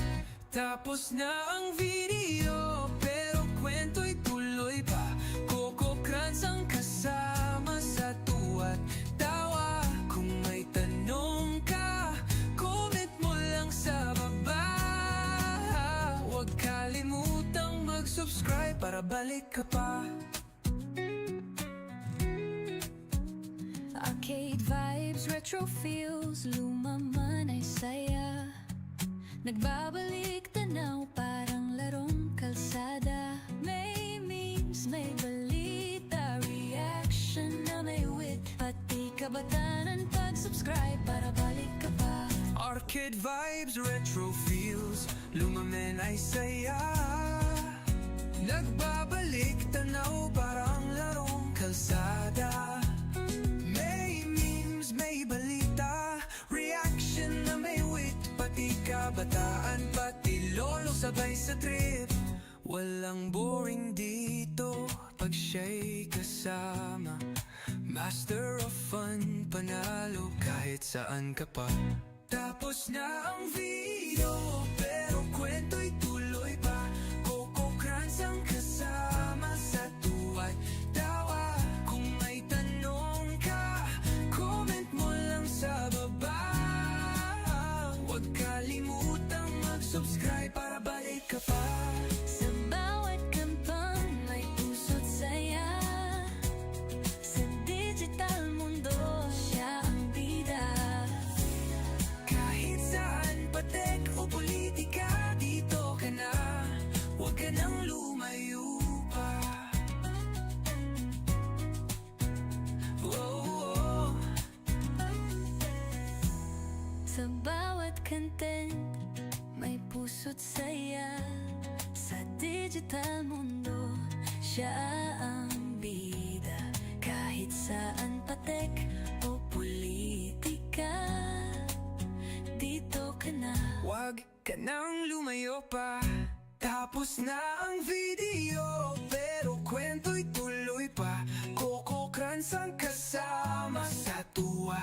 Speaker 12: Tapos na ang video, pero kwento'y tuloy pa. Coco Crans ang kasama sa tuwa't tawa. Kung may tanong ka, comment mo lang sa baba. Huwag kalimutang mag-subscribe para balik ka pa.
Speaker 1: Arcade vibes, retro feels, luma man ay saya. Nagbabalik tanaw parang larong kalsada. May memes, may balita, reaction na may wit, pati kabatanan pag-subscribe para balik ka pa.
Speaker 12: Arcade vibes, retro feels, lumamen ay saya. Nagbabalik tanaw parang larong kalsada. May memes, may balita, reaction na may wit, pati kabataan, pati lolo sabay sa trip. Walang boring dito pag siya'y kasama. Master of fun, panalo kahit saan ka pa. Tapos na ang video, pero kwento'y tuloy pa. Coco Crans ang kasama sa tuwa't tawa. Kung may tanong ka, comment mo lang sa baba. Huwag kalimutang mag-subscribe para balik ka pa.
Speaker 1: Sa bawat kampang may puso't saya. Sa digital mundo siya ang bida.
Speaker 12: Kahit saan, patek o politika, dito ka na. Huwag ka nang lumayo pa. Oh.
Speaker 1: Sa bawat content may puso't saya. Sa digital mundo siya ang bida. Kahit saan patek o politika, dito ka na.
Speaker 12: Huwag ka nang lumayo pa. Tapos na ang video, pero kwento'y tuloy pa. Coco Crans ang kasama sa tuwa